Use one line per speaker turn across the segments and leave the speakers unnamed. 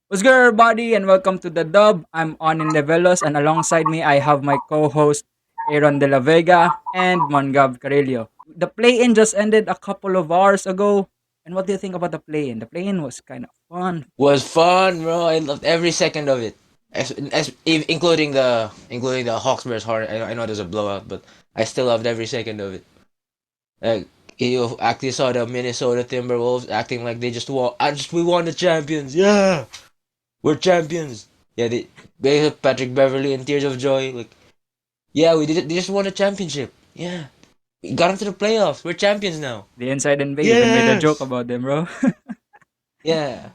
What's good, everybody, and welcome to the Dub. I'm Onin Levelos, and alongside me, I have my co-host Aaron De La Vega and Mongab Carrillo. The play-in just ended a couple of hours ago, and what do you think about the play-in? The play-in was kind of fun.
Was fun, bro. I loved every second of it, including the Hawks versus Hornets. I know there's a blowout, but I still loved every second of it. Like you actually saw the Minnesota Timberwolves acting like they just won. We won the champions. Yeah, we're champions. Yeah, they had Patrick Beverly in tears of joy. Like, yeah, we did it. They just won a championship. Yeah, we got into the playoffs. We're champions now.
The Inside NBA even made a joke
Yes.
about them, bro.
Yeah.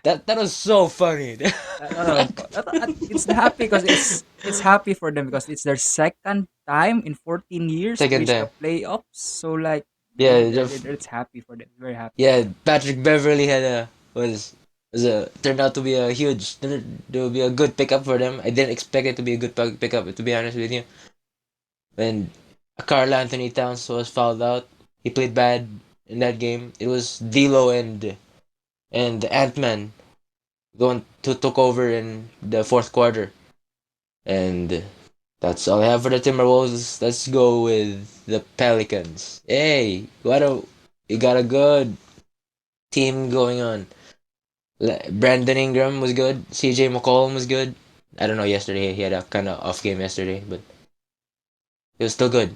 That was so funny.
It's happy because it's happy for them because it's their second time in 14 years to
Second
reach the
time.
playoffs. So like,
Yeah,
it's happy for them. Very happy.
yeah. Patrick Beverly had a was a turned out to be a huge to be a good pickup for them. I didn't expect it to be a good pickup, to be honest with you. When Carl Anthony Towns was fouled out, he played bad in that game. It was D'Lo and Ant Man going to took over in the fourth quarter, and that's all I have for the Timberwolves. Let's go with the Pelicans. Hey, you got a good team going on. Brandon Ingram was good. CJ McCollum was good. I don't know yesterday. He had a kind of off game yesterday, but it was still good.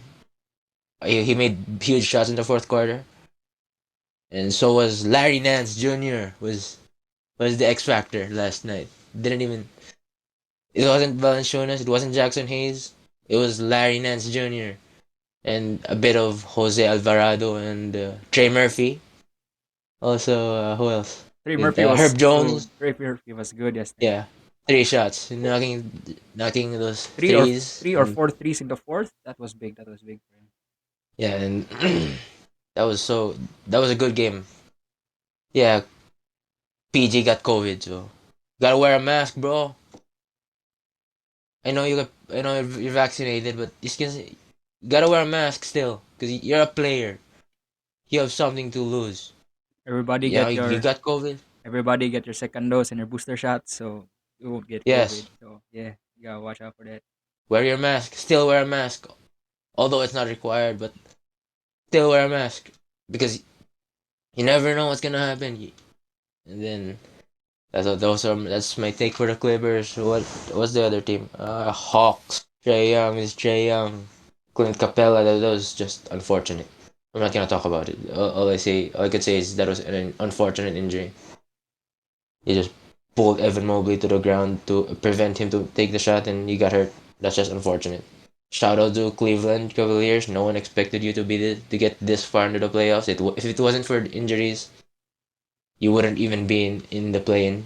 He made huge shots in the fourth quarter, and so was Larry Nance Jr. was the X factor last night. Didn't even it wasn't Valanciunas. It wasn't Jackson Hayes. It was Larry Nance Jr. and a bit of Jose Alvarado and Trey Murphy. Also, who else?
Trey
With
Murphy was
Herb
good.
Jones.
Trey Murphy was good yesterday.
Yeah, three shots, knocking those
Three or
threes,
three or
and
four threes in the fourth. That was big. That was big for him.
yeah, and that was so that was a good game. Yeah, PG got COVID, so gotta wear a mask, bro. I know you're vaccinated, but you gotta wear a mask still, cause you're a player. You have something to lose.
Everybody
You know,
get
you
your
got COVID.
everybody get your second dose and your booster shot, so you won't get COVID.
Yes,
So yeah, you gotta watch out for that.
wear your mask. Still wear a mask, although it's not required, but still wear a mask because you never know what's gonna happen. And then that's my take for the Clippers. What's the other team? Hawks. Trey Young. Clint Capella. That was just unfortunate. I'm not gonna talk about it. All I could say is that was an unfortunate injury. He just pulled Evan Mobley to the ground to prevent him to take the shot, and he got hurt. That's just unfortunate. Shout out to Cleveland Cavaliers. No one expected you to get this far into the playoffs. If it wasn't for injuries, you wouldn't even be in the play-in.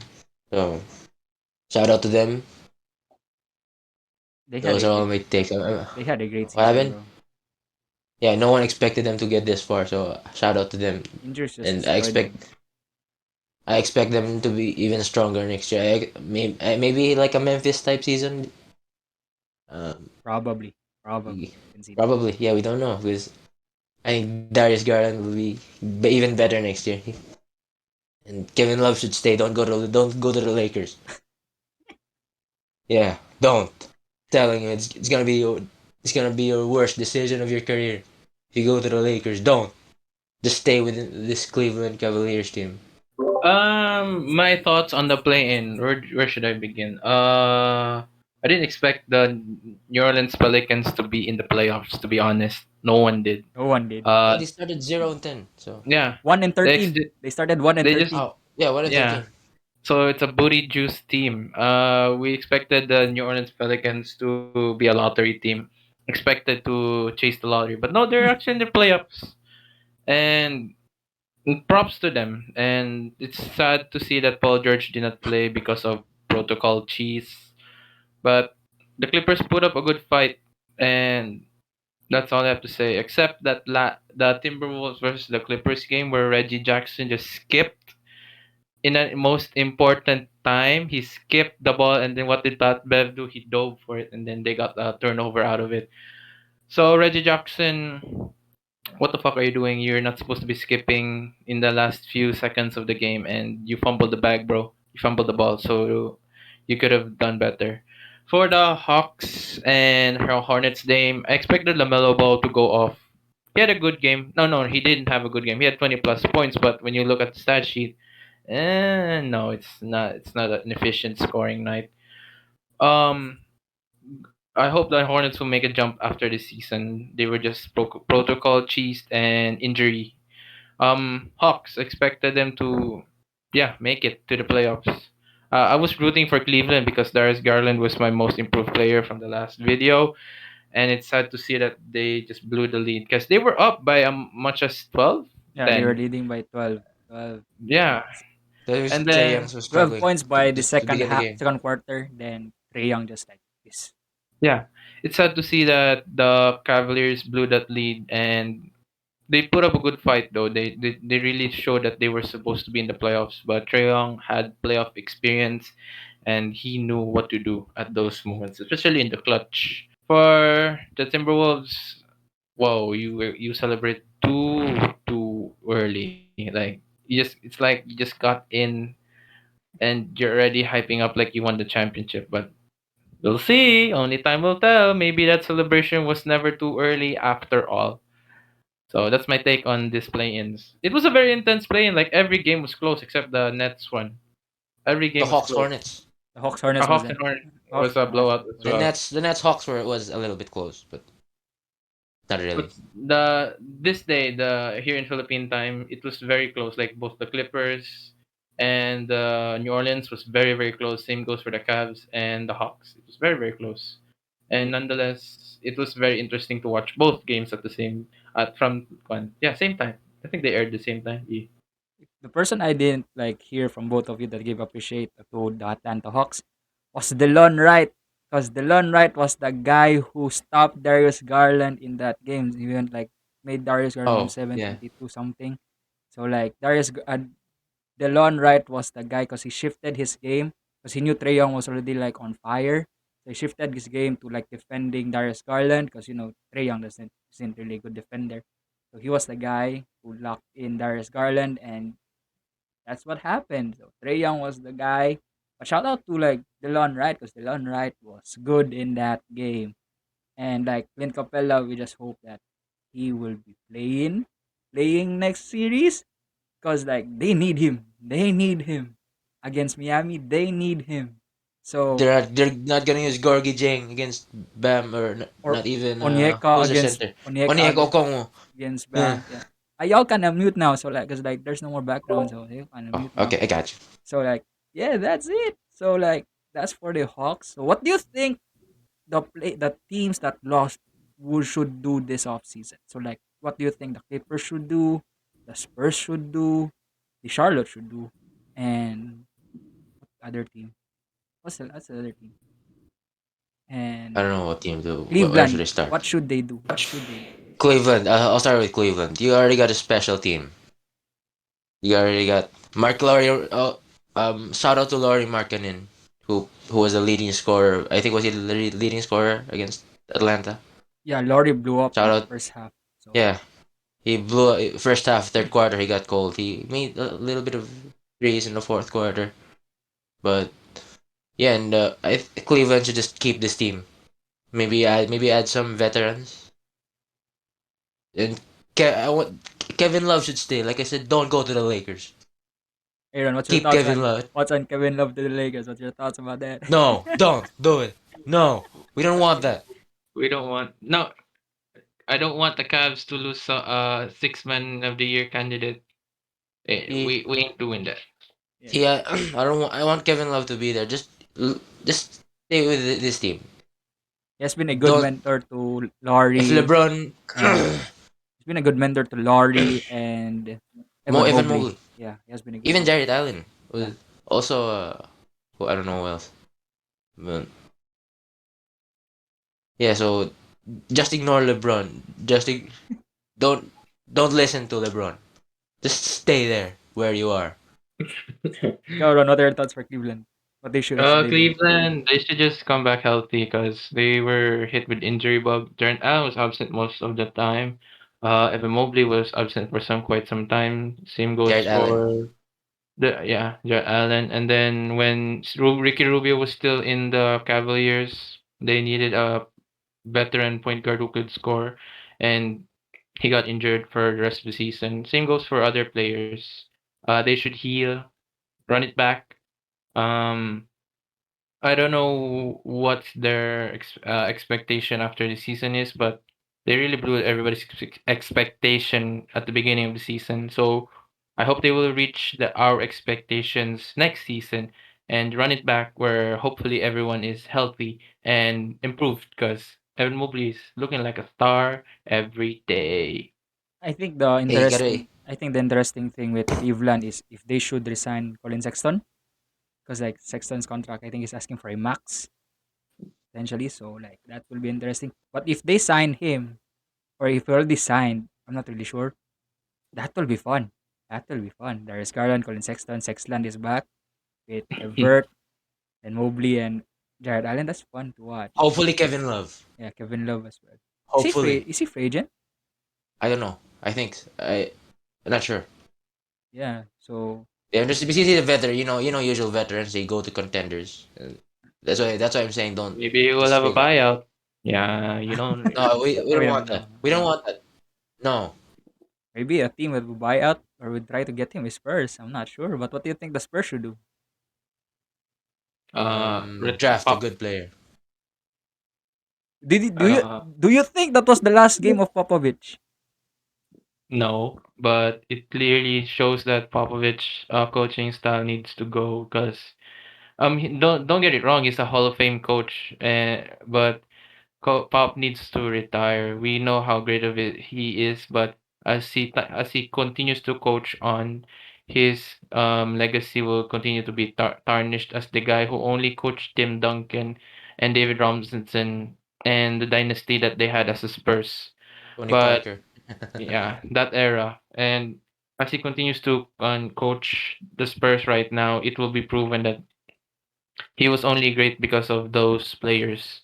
So shout out to them.
They had
Those
a
are all
great
my takes.
they had a great
What
season,
happened?
bro.
Yeah, no one expected them to get this far. So shout out to them,
Injuries just
and
destroyed them.
I expect them to be even stronger next year. Maybe like a Memphis type season. Um,
Probably, probably. Can see that.
Probably, yeah, we don't know because I think Darius Garland will be even better next year, and Kevin Love should stay. Don't go to the Lakers. Yeah, don't. Telling you, it's gonna be your worst decision of your career if you go to the Lakers. Don't just stay with this Cleveland Cavaliers team.
My thoughts on the play-in. Where should I begin? I didn't expect the New Orleans Pelicans to be in the playoffs. To be honest, no one did.
No one did.
Yeah,
Uh,
they started 0-10. So
yeah,
One and
they
13.
ex-
They started 1 and
they just
13.
oh yeah, 1-13.
yeah. So it's a booty juice team. We expected the New Orleans Pelicans to be a lottery team. Expected to chase the lottery, but no, they're actually in the playoffs. And props to them. And it's sad to see that Paul George did not play because of protocol cheese. But the Clippers put up a good fight, and that's all I have to say. Except that the Timberwolves versus the Clippers game where Reggie Jackson just skipped in a most important time. He skipped the ball, and then what did Pat Bev do? He dove for it, and then they got a turnover out of it. So Reggie Jackson, what the fuck are you doing? You're not supposed to be skipping in the last few seconds of the game, and you fumbled the bag, bro. You fumbled the ball, so you could have done better. For the Hawks and Hornets game, I expected Lamelo Ball to go off. He had a good game. No, no, he didn't have a good game. He had 20 plus points, but when you look at the stat sheet, no, it's not. It's not an efficient scoring night. Um, I hope the Hornets will make a jump after this season. They were just protocol cheesed and injury. Hawks expected them to, yeah, make it to the playoffs. I was rooting for Cleveland because Darius Garland was my most improved player from the last video, and it's sad to see that they just blew the lead because they were up by much as 12,
Yeah, they were
10.
leading by 12. 12
Yeah, and
Trey
then
Young was
12
struggling
points by the
to
second
begin the
half,
game.
second quarter. Then Trae Young just like this.
yeah, it's sad to see that the Cavaliers blew that lead, and they put up a good fight though. They really showed that they were supposed to be in the playoffs, but Trae Young had playoff experience, and he knew what to do at those moments, especially in the clutch. For the Timberwolves, whoa, you celebrate too early. Like it's like you just got in and you're already hyping up like you won the championship, but we'll see. Only time will tell. Maybe that celebration was never too early after all. So that's my take on this play-ins. It was a very intense play-in. Like every game was close except the Nets one. Every
The
game was
Hawks
close.
Hornets.
The Hawks Hornets
Hawks
wasn't.
and Hornets was
Hawks
a
Hornets
blowout
was
as
close.
well.
The Nets Hawks were was a little bit close, but not
But
really.
this day, the here in Philippine time, it was very close. Like both the Clippers and New Orleans was very close. Same goes for the Cavs and the Hawks. It was very close. And nonetheless, it was very interesting to watch both games at the same at from one. Yeah, same time. I think they aired the same time. Yeah.
The person I didn't like hear from both of you that gave appreciate to the Atlanta Hawks was DeLon Wright. Because DeLon Wright was the guy who stopped Darius Garland in that game. He went like made Darius Garland
Oh,
go
yeah.
722 something. So like DeLon Wright was the guy because he shifted his game because he knew Trey Young was already like on fire. So he shifted his game to like defending Darius Garland because Trey Young doesn't isn't really a good defender. So he was the guy who locked in Darius Garland, and that's what happened. So Trey Young was the guy. But shout out to like DeLon Wright because DeLon Wright was good in that game. And like Clint Capella, we just hope that he will be playing next series because like they need him. They need him against Miami. They need him. So
They're not gonna use Gorgie Jang against Bam or
or
not even
Onyeka
who's the
against
center?
Onyeka
Onyeka Okongwu.
against
Yeah.
Bam. Yeah. Y'all can mute now. So like, cause like there's no more background. So you can
Oh,
mute now.
okay, I got you.
So like, yeah, that's it. So like, that's for the Hawks. So what do you think the teams that lost should do this off season? So like, what do you think the Clippers should do? The Spurs should do? The Charlotte should do? And other team? What's the other team?
I
And
don't know what team to. Where should
Cleveland.
I start?
What should they do? What should they do?
Cleveland. I'll start with Cleveland. You already got a special team. You already got Mark Laurie. Shout out to Laurie Markkanen, who was the leading scorer. I think was he the leading scorer against Atlanta.
Yeah, Laurie blew up
Shout
in the
out.
first half. So
Yeah, he blew first half, third quarter. He got cold. He made a little bit of threes in the fourth quarter, but yeah, and Cleveland should just keep this team. Maybe add some veterans. And I want Kevin Love should stay. Like I said, don't go to the Lakers.
Aaron, what's your
Keep
thoughts
Kevin
on
Love.
Kevin Love to the Lakers? What's your thoughts about that?
No, don't do it. No, we don't want that.
We don't want no. I don't want the Cavs to lose six man of the year candidate.
He
We ain't doing that.
Yeah.
he. I don't want. I want Kevin Love to be there. Just stay with this team.
He has been a good
Don't.
mentor to
If
Laurie,
LeBron,
and he's been a good mentor to Laurie and Evan
Evan
Mobley.
Mobley,
Yeah, he has been a good
even
mentor.
Jared Allen
Yeah.
was also. Who I don't know who else. But yeah, so just ignore LeBron. Don't don't listen to LeBron. Just stay there where you are.
Ikaw, Ron, what are your thoughts for Cleveland? What should they do?
Cleveland, they should just come back healthy because they were hit with injury bug. Durant Allen was absent most of the time. Evan Mobley was absent for quite some time. Same goes
Jared Allen.
for Jared Allen, and then when Ricky Rubio was still in the Cavaliers, they needed a veteran point guard who could score, and he got injured for the rest of the season. Same goes for other players. They should heal, run it back. Um, I don't know what their expectation after the season is, but they really blew everybody's expectation at the beginning of the season. So I hope they will reach our expectations next season and run it back where hopefully everyone is healthy and improved because Evan Mobley is looking like a star every day.
Hey, you gotta.
I think the interesting thing with Cleveland is if they should resign Colin Sexton, because like Sexton's contract I think is asking for a max potentially, so like that will be interesting. But if they sign him, or if he already signed, I'm not really sure. That will be fun. That will be fun. Darius Garland, Colin Sexton, Sexland is back with Levert and Mobley and Jared Allen. That's fun to watch.
Hopefully, Kevin Love.
Yeah, Kevin Love as well.
Hopefully,
Is he free agent?
I don't know. I think I'm not sure.
Yeah. So
Yeah, just because he's a veteran, usual veterans they go to contenders. That's why I'm saying don't
Maybe we'll
just
have a
trade him.
buyout. Yeah, you know.
No, we
I
don't
mean
want
no,
that. We don't
no.
want that. No.
Maybe a team that will buy out or would try to get him is Spurs. I'm not sure. But what do you think the Spurs should do?
Draft a
Pop.
good player.
Uh,
Do you think that was the last game of Popovich?
no, but it clearly shows that Popovich coaching style needs to go because don't get it wrong, he's a Hall of Fame coach, but Pop needs to retire. We know how great of it he is, but as he continues to coach on, his legacy will continue to be tarnished as the guy who only coached Tim Duncan and David Robinson and the dynasty that they had as a Spurs.
Tony
But
Parker.
yeah, that era. And as he continues to coach the Spurs right now, it will be proven that he was only great because of those players.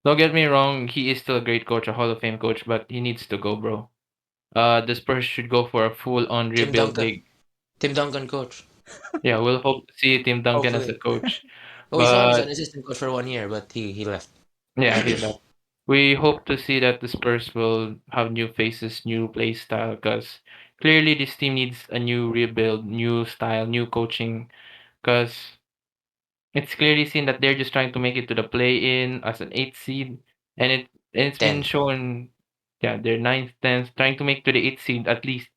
Don't get me wrong, he is still a great coach, a Hall of Fame coach, but he needs to go, bro. The Spurs should go for a full-on
Tim
rebuild.
Duncan.
Like,
Tim Duncan coach.
yeah, we'll hope to see Tim Duncan as a
Hopefully.
coach.
Oh, he's only
But
an assistant coach for 1 year, but he left.
yeah, he left. We hope to see that the Spurs will have new faces, new play style, because clearly this team needs a new rebuild, new style, new coaching. Because it's clearly seen that they're just trying to make it to the play-in as an eighth seed, and it's been
10th.
shown, yeah, they're ninth, tenth, trying to make to the eighth seed at least,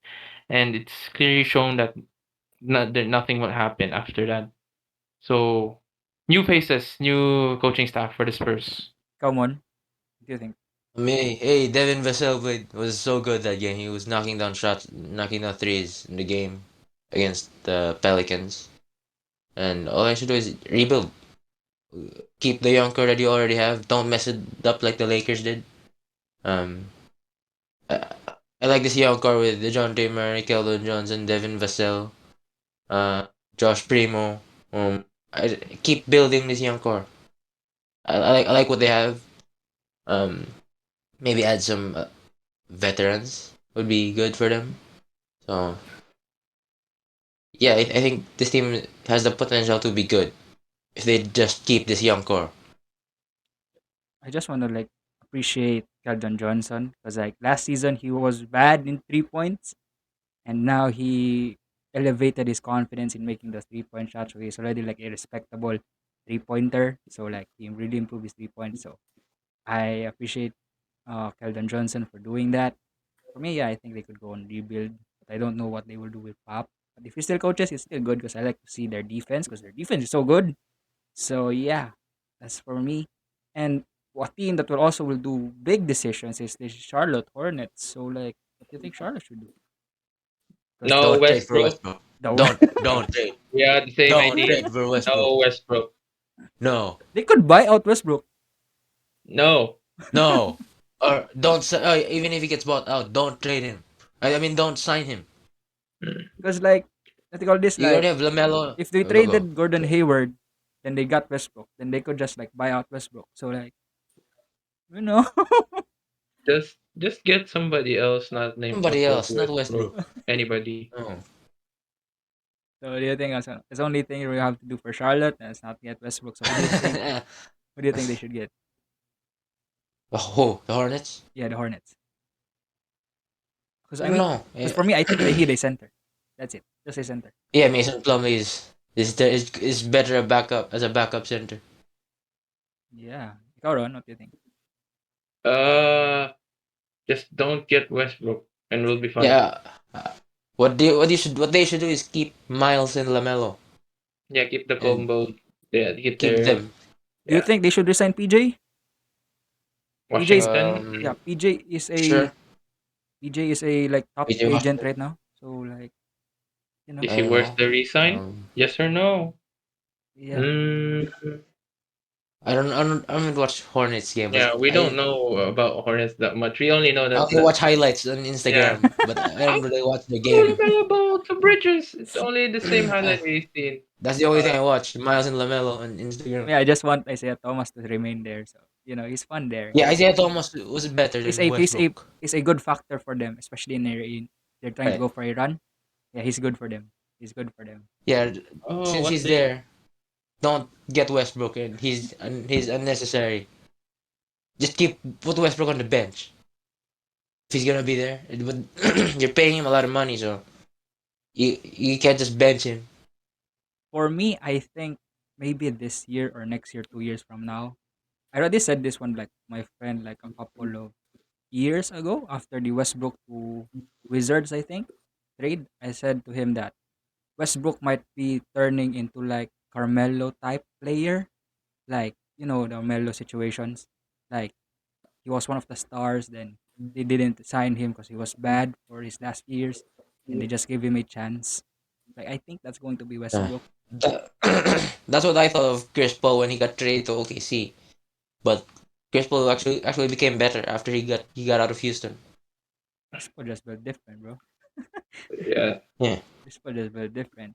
and it's clearly shown that nothing will happen after that. So, new faces, new coaching staff for the Spurs.
Come on. What do you think?
Me, hey, Devin Vassell was so good that game. He was knocking down shots, knocking down threes in the game against the Pelicans. And all I should do is rebuild. Keep the young core that you already have. Don't mess it up like the Lakers did. Um, I, I like this young core with DeJounte Murray, Keldon Johnson, Devin Vassell, uh, Josh Primo. I keep building this young core. I like what they have. Um, maybe add some veterans would be good for them. So yeah, I think this team has the potential to be good if they just keep this young core.
I just want to like appreciate Keldon Johnson because like last season he was bad in 3 points, and now he elevated his confidence in making the 3 point shot. So he's already like a respectable 3 pointer. So like he really improved his 3 points. So I appreciate Keldon Johnson for doing that. For me, yeah, I think they could go and rebuild, but I don't know what they will do with Pop. But if he still coaches, it's still good because I like to see their defense because their defense is so good. So yeah, that's for me. And a team that will also will do big decisions is the Charlotte Hornets. So like, what do you think Charlotte should do? Because
No
Don't trade for
Westbrook.
Westbrook.
the
Don't trade.
Yeah, the same
Don't
idea.
trade for Westbrook.
No Westbrook.
No,
they could buy out Westbrook
No.
no. Or even if he gets bought out, don't trade him. I mean, don't sign him.
because like I think all this
You already
like
have Lamelo.
if they
Go.
traded Gordon Hayward, then they got Westbrook. Then they could just like buy out Westbrook. So like you know,
Just get somebody else not named
Somebody
Russell
else, not
Westbrook.
Westbrook.
Anybody.
No.
So do you think that's the only thing we have to do for Charlotte? And it's not get Westbrook. So who do you think? Who do you think they should get?
Oh, the Hornets?
Yeah, the Hornets. Because
I
I
don't
mean,
know.
because for me, I think they need a center. That's it. Just a center.
Yeah, Mason Plumlee is better a backup as a backup center.
Yeah. Ikaw, Ron, what do you think?
Uh, just don't get Westbrook, and we'll be fine.
Yeah. What they should do is keep Miles and Lamelo
Yeah, keep the
and
combo. Yeah, keep
keep
their
them.
Do you
yeah.
think they should resign PJ? PJ is
Washington.
yeah.
Sure.
PJ is a like top
PJ
agent
Washington.
right now. So like
Is
I
he
don't
worth
know.
the resign?
Um,
Yes or no?
yeah.
Mm,
I don't watch Hornets game, but
yeah, we don't know about Hornets that much. We only know
I
that
only watch highlights on
yeah.
Instagram, but I don't really watch the
What
game.
about the Bridges? It's only the same
Uh,
highlight we've seen.
that's the only
Uh,
thing I watch. Miles and Lamelo on Instagram.
Yeah, I just want Isaiah Thomas to remain there. So he's fun there.
Yeah, Isaiah Thomas was better
He's
than
a he's a
Westbrook.
he's a good factor for them, especially they're trying to
Right.
go for a run. Yeah, he's good for them. He's good for them.
Yeah,
oh,
since
what
he's
they
there, don't get Westbrook and he's unnecessary. Just keep put Westbrook on the bench if he's gonna be there. But you're paying him a lot of money, so you can't just bench him.
For me, I think maybe this year or next year, 2 years from now. I already said this one like my friend like a couple of years ago after the Westbrook to Wizards, I think, trade. I said to him that Westbrook might be turning into like Carmelo type player, like the Carmelo situations. Like he was one of the stars, then they didn't sign him because he was bad for his last years, and they just gave him a chance. Like I think that's going to be
Uh,
Westbrook.
that, that's what I thought of Chris Paul when he got traded to OKC. But Chris Paul actually became better after he got out of Houston.
Chris Paul just built different, bro.
yeah.
Yeah.
Chris Paul just built different.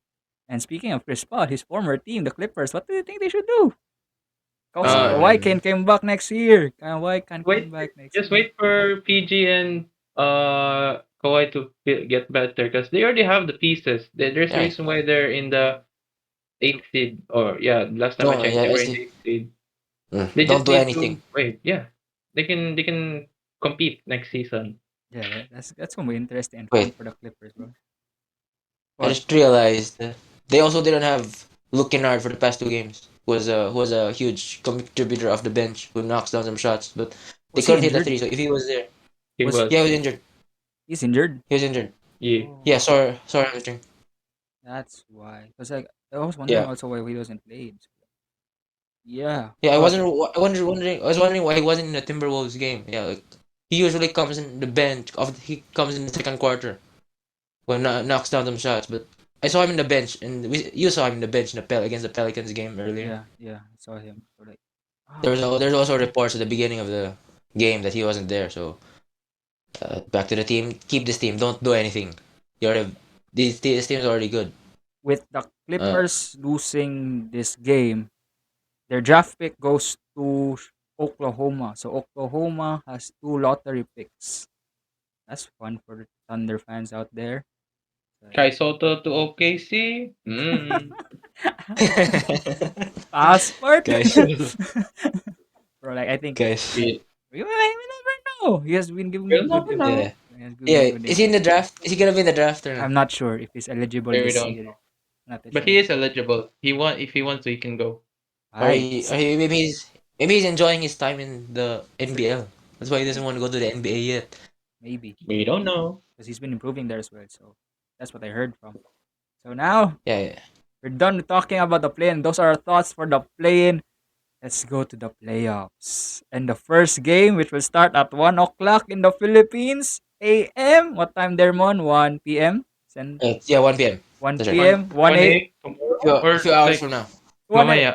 And speaking of Chris Paul, his former team, the Clippers, what do you think they should do? Because Kawhi
Um.
can come back next year. Kawhi can come
Wait,
back next
just
year.
wait for PG and Kawhi to get better because they already have the pieces. There's a
Right.
reason why they're in the eighth seed, or yeah, last time I
No.
checked,
Yeah.
they
I
were in
see.
the eighth seed. They
Don't
just
do
need
anything.
to wait. Yeah, they can compete next season.
Yeah, that's gonna be interesting and fun
Wait.
for the Clippers, bro.
I
What?
just realized they also didn't have Luke Kennard for the past two games. Who was a huge contributor off the bench who knocks down some shots, but they
Was he
couldn't hit the
injured?
three. So if he was there,
He
Was
was
yeah, he was injured.
he's injured?
He was injured.
yeah.
Yeah,
Oh,
sorry, hamstring.
that's why. Cause like I was wondering
Yeah,
also why he wasn't played. Yeah,
yeah.
but
I was wondering why he wasn't in the Timberwolves game. Yeah, like he usually comes in the bench. He comes in the second quarter when knocks down some shots. But I saw him in the bench, and you saw him in the bench in against the Pelicans game earlier.
yeah, I saw him. So like,
There's also reports at the beginning of the game that he wasn't there. So back to the team. Keep this team. Don't do anything. You're the this team is already good.
with the
Uh,
Clippers losing this game, their draft pick goes to Oklahoma. So Oklahoma has two lottery picks. That's fun for the Thunder fans out there. Like,
Try Soto to OKC. Mm.
passport.
guys,
Bro, like I think
guys.
we never know. He has been giving me
We'll
good
never
info.
know.
Yeah,
He has given me
yeah.
good
Is he in
info.
the draft? Is he gonna be in the draft or not?
I'm not sure if he's eligible
We
this
don't
year.
know.
Not too
But
sure.
he is eligible. If he wants to, he can go.
Alright,
Maybe he's enjoying his time in the NBL. That's why he doesn't want to go to the NBA yet.
maybe
We don't know.
because he's been improving there as well. So that's what I heard from. So now
Yeah, yeah.
we're done talking about the play-in. Those are our thoughts for the play-in. Let's go to the playoffs. And the first game, which will start at 1 o'clock in the Philippines, a.m. What time there, Mon? 1 p.m. Send
Yeah, 1 p.m. That's right.
1
One
p.m. 1
one
a
a tomorrow
A
or
few hours
like
from now.
1 a,
mamaya.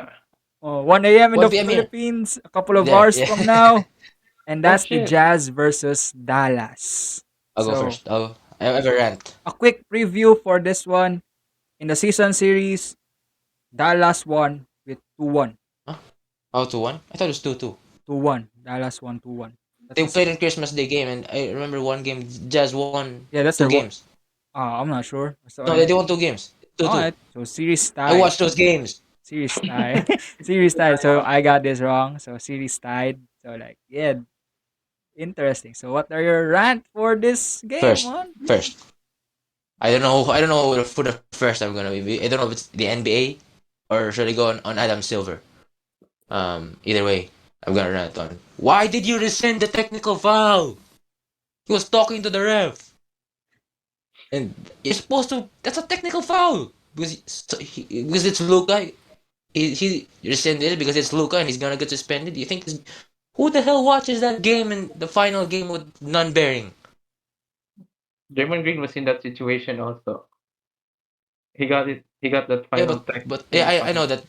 1 a.m. in the
1 p.m. here.
Philippines, a couple of
There,
hours
yeah.
from now. And
Oh
that's the
shit.
Jazz versus Dallas.
I'll go
So,
first. I have a rant.
a quick preview for this one. In the season series, Dallas won with 2-1.
Huh? How to 1? I thought it was 2-2.
2-1. Dallas won 2-1. That's
They
the
played in Christmas Day game, and I remember one game Jazz won
yeah, that's
two
their one.
games.
I'm not sure. So
No, they won two games. 2-2.
Alright, so series
I
tied.
watched those games.
Series tied. Series tied. So I got this wrong. So series tied. So like yeah, interesting. So what are your rant for this game,
First,
man?
first. I don't know who the first I'm gonna be. I don't know if it's the NBA or should I go on Adam Silver. Either way, I'm gonna rant on. Why did you rescind the technical foul? He was talking to the ref, and you're supposed to. That's a technical foul because it's Luca. He rescinded it because it's Luca and he's gonna get suspended. You think who the hell watches that game and the final game with none bearing?
Draymond Green was in that situation also. He got it. He got that
Yeah,
final
but yeah,
technical
I
foul.
know that.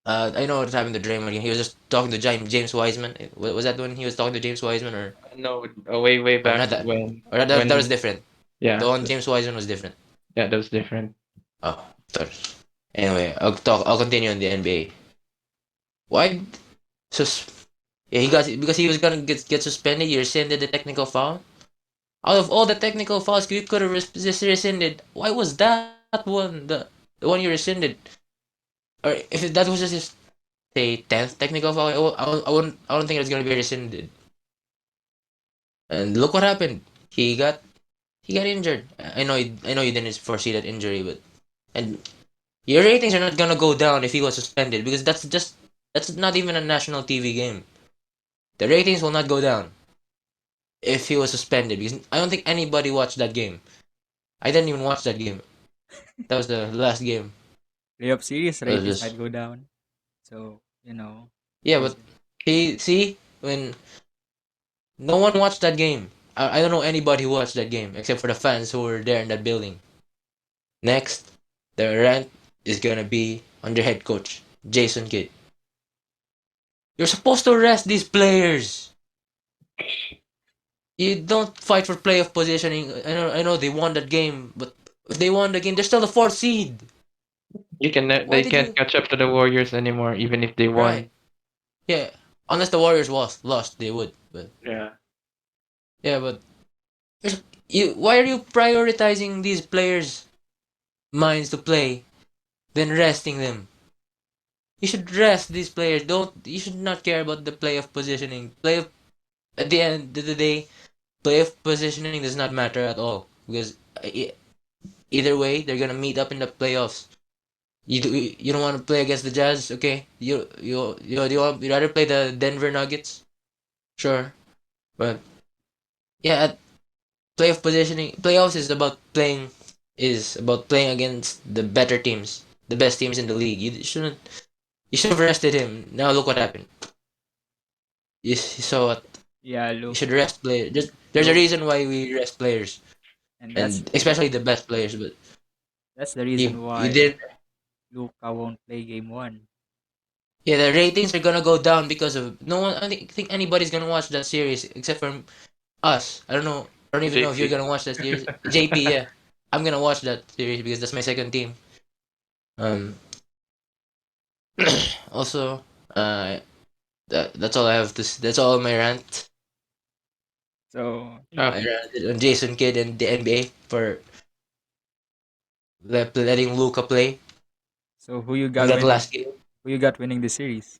I know what's happened to Draymond. He was just talking to James Wiseman. Was that when he was talking to James Wiseman
No, way
or
back
not that?
when
Or that was
when
different. The
yeah
one James Wiseman was different.
yeah, that was different.
Oh, sorry. Anyway, I'll continue on the NBA. Why? Sus- yeah, he got because he was gonna get suspended. You rescinded the technical foul. Out of all the technical fouls you could have just rescinded, why was that one the one you rescinded? Or if that was just say 10th technical foul, I don't think it's gonna be rescinded. And look what happened. He got he got injured. I know you didn't foresee that injury, but and your ratings are not gonna go down if he was suspended because that's not even a national TV game. The ratings will not go down if he was suspended because I don't think anybody watched that game. I didn't even watch that game. That was the last game.
Playoff series
It was
ratings
just
might go down. So,
yeah,
there's
but see when no one watched that game. I don't know anybody who watched that game except for the fans who were there in that building. Next, the rant is gonna be on their head coach, Jason Kidd. You're supposed to rest these players. You don't fight for playoff positioning. I know they won that game, but if they won the game, they're still the fourth seed. Why
They
did
can't
you
catch up to the Warriors anymore, even if they
right?
won.
Yeah, unless the Warriors lost, they would. But
Yeah,
yeah, but you why are you prioritizing these players' minds to play than resting them? You should rest these players. Don't you should not care about the playoff positioning. Playoff at the end of the day, playoff positioning does not matter at all because either way they're gonna meet up in the playoffs. You don't want to play against the Jazz, okay? You rather play the Denver Nuggets, sure, but yeah, playoff positioning, playoffs is about playing against the better teams, the best teams in the league. You should have rested him. Now look what happened. You saw what
yeah,
you
look,
should rest players. There's a
look,
reason why we rest players,
and
and especially the best players. But
that's the
you
reason
you
why
didn't.
Luca won't play game one.
Yeah, the ratings are gonna go down because of no one. I don't think anybody's gonna watch that series except for us. I don't know. I don't even know if you're
JP.
gonna watch that series. JP, yeah, I'm gonna watch that series because that's my second team. Um, also, that's all I have to. That's all my rant.
So,
I
Okay.
ranted on Jason Kidd and the NBA for letting Luca play
who you
in
got
that
winning?
last game.
Who you got winning the series?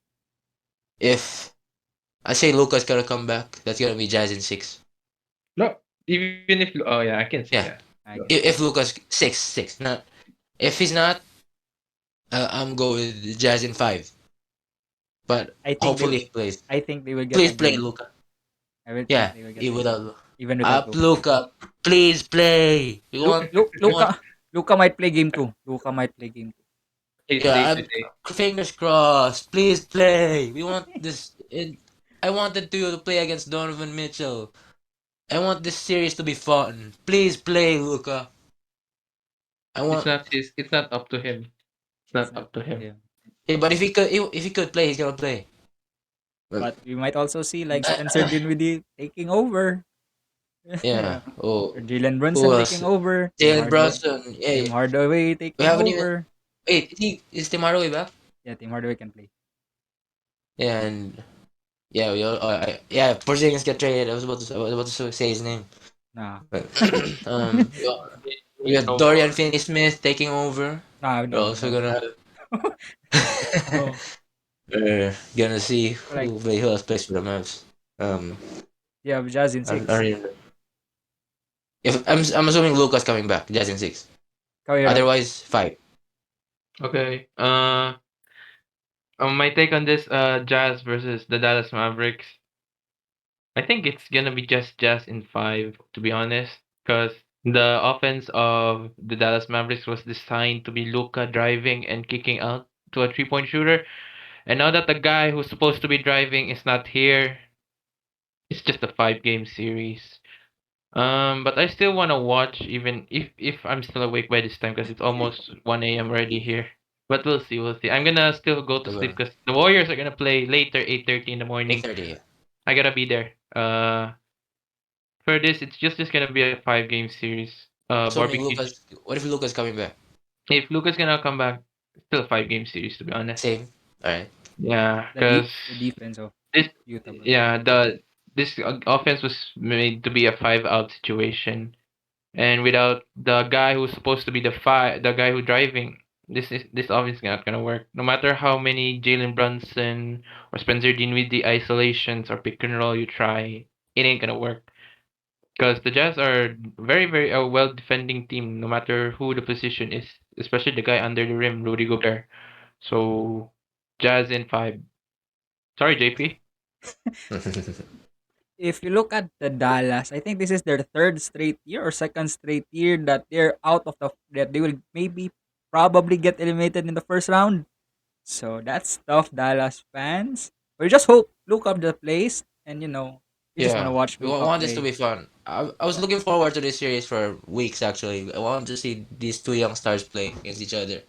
If I say Luca's gonna come back, that's gonna be Jazz in six.
No, even if oh yeah, I can see
Yeah,
that.
I
No.
can see
if
that.
Luca's six, not if he's not, I'm going with Jazz in five. But
I think they
hopefully he plays.
I think they will get a
Please play
game.
Luca.
I will think
Yeah,
they will get a
even
game.
without
Even without
up
Luca.
Luca. Please play. We want
Luca might play game 2. Luca might play game 2.
His
yeah,
day
I'm
today.
fingers crossed. Please play. We want this. I wanted to play against Donovan Mitchell. I want this series to be fun. Please play, Luca. I want.
It's not up to him. It's
It's
not
not
up to
up to
him.
him.
Yeah, but if he could play, he's gonna play. But
But we might also see like Spencer Dinwiddie taking over.
yeah.
Or
Oh,
Jalen
who
Brunson taking
else?
over.
Jalen Brunson. Yeah,
Tim
yeah.
Hardaway
We
taking
haven't even.
over.
Wait, is Demar way back?
Yeah, Tim Hardaway can play.
Yeah, and yeah, yeah. Porzingis get traded. I was about to say his name,
Nah.
but yeah. We got
No
Dorian
more.
Finney-Smith taking over.
No,
We're
no,
also
no,
gonna
no.
we're gonna see
Like
who else plays for the Mavs. Um,
you have Jazz in
I don't
six.
really know. If I'm assuming Luca's coming back, just in six.
Kawira.
Otherwise, five.
Okay. My take on this Jazz versus the Dallas Mavericks. I think it's gonna be just Jazz in five, to be honest, because the offense of the Dallas Mavericks was designed to be Luka driving and kicking out to a 3-point shooter, and now that the guy who's supposed to be driving is not here, it's just a 5 game series. But I still wanna watch even if I'm still awake by this time because it's almost 1 a.m. already here. But we'll see, we'll see. I'm gonna still go to sleep
The
because the Warriors are gonna play later, 8:30 in the morning.
8:30.
I gotta be there. For this, it's just gonna be a 5 game series.
Assuming
Barbecue.
Lucas, what if Lucas coming back?
If Lucas gonna come back, still a 5 game series to be honest.
Same. All right.
Yeah, because
The defense of
this,
Utah, bro.
yeah, this offense was made to be a 5 out situation, and without the guy who's supposed to be the guy who driving, this offense is not gonna work. No matter how many Jalen Brunson or Spencer Dinwiddie isolations or pick and roll you try, it ain't gonna work. Because the Jazz are very a well defending team, no matter who the position is, especially the guy under the rim, Rudy Gobert. So Jazz in five. Sorry, JP.
If you look at the Dallas, I think this is their third straight year or second straight year that they're out of the that they will maybe probably get eliminated in the first round. So that's tough, Dallas fans. We just hope look up the place and we just want to
Yeah,
watch
we
Luca
want this to
play
be fun. I was looking forward to this series for weeks actually. I wanted to see these two young stars play against each other,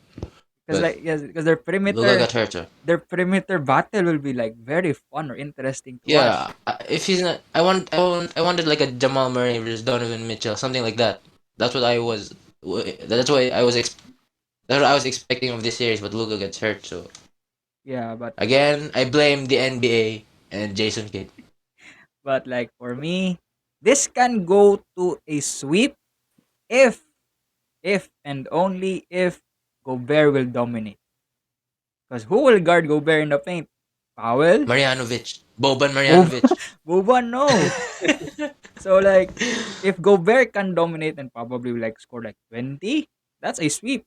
because
but
like yes, because
Luka got hurt. So.
their perimeter battle will be like very fun or interesting to watch.
Yeah, if he's not, I wanted like a Jamal Murray versus Donovan Mitchell, something like that. That's what I was. That's why I was. That's what I was expecting of this series, but Luka gets hurt. So
Yeah,
again, I blame the NBA and Jason Kidd.
but like for me, this can go to a sweep if and only if Gobert will dominate. Because who will guard Gobert in the paint? Powell?
Marjanovic, Boban
Boban?
Marjanovic.
Boban, no. So like, if Gobert can dominate and probably like score like 20, that's a sweep.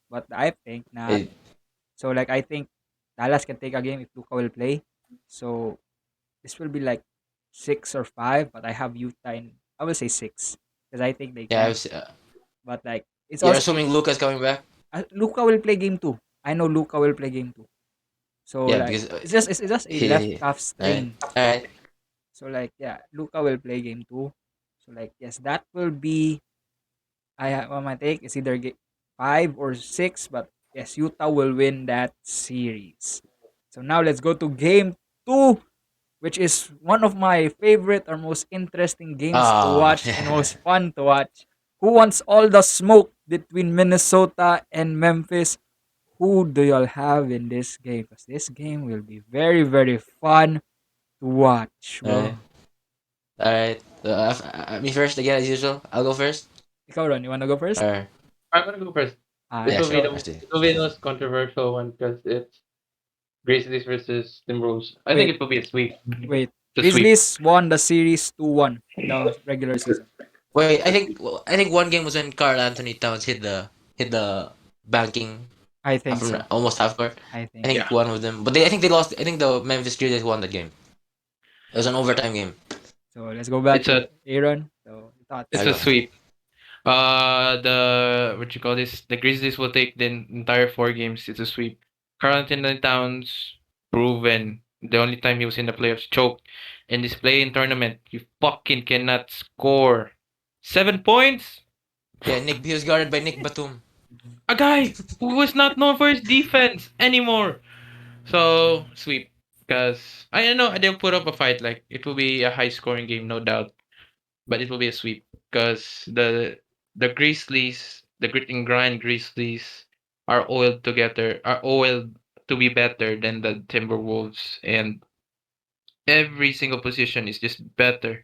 But I think not.
Eh,
So like, I think Dallas can take a game if Luka will play. So this will be like 6 or 5, but I have Utah in. I will say 6 because I think they
yeah,
can. But like, it's
you're
also
assuming Luka's coming back.
Luka will play game 2. I know Luka will play game 2. So
Yeah,
like
because
it's just a left
he.
calf
Alright,
strain.
alright.
So like yeah, Luka will play game 2. So like yes, that will be I have on my take. It's either 5 or 6, but yes, Utah will win that series. So now let's go to game 2, which is one of my favorite or most interesting games to
Oh,
watch and most fun to watch. Who wants all the smoke between Minnesota and Memphis? Who do y'all have in this game? Because this game will be very, very fun to watch,
alright,
bro.
alright. Me first again as usual. I'll go first.
Ikaw, Ron, you wanna go first?
Or
I'm gonna go first. This
yeah,
will be
sure.
Ikaw.
Actually,
it will be the most controversial one because it's Grizzlies versus Timberwolves. I think
Wait,
it will be a sweep.
wait.
The sweep.
Grizzlies won the series 2-1 in the regular season.
wait. I think one game was when Carl Anthony Towns hit the banking
I think so.
almost half court.
I
I
think so.
Yeah.
think one of them, but I think they lost. I think the Memphis Grizzlies won that game. It was an overtime game.
So let's go back
It's
to
a
Aaron. So
it's
I
thoughts.
a
go.
sweep. The what you call this? The Grizzlies will take the entire 4 games. It's a sweep. Karl Anthony Towns proven the only time he was in the playoffs choked in this play-in tournament. You fucking cannot score 7 points.
Yeah, Nick he was guarded by Nick Batum.
A guy who was not known for his defense anymore. So sweep. Because I know they'll put up a fight. Like it will be a high-scoring game, no doubt. But it will be a sweep because the Grizzlies, the grit and grind Grizzlies, are oiled to be better than the Timberwolves, and every single position is just better.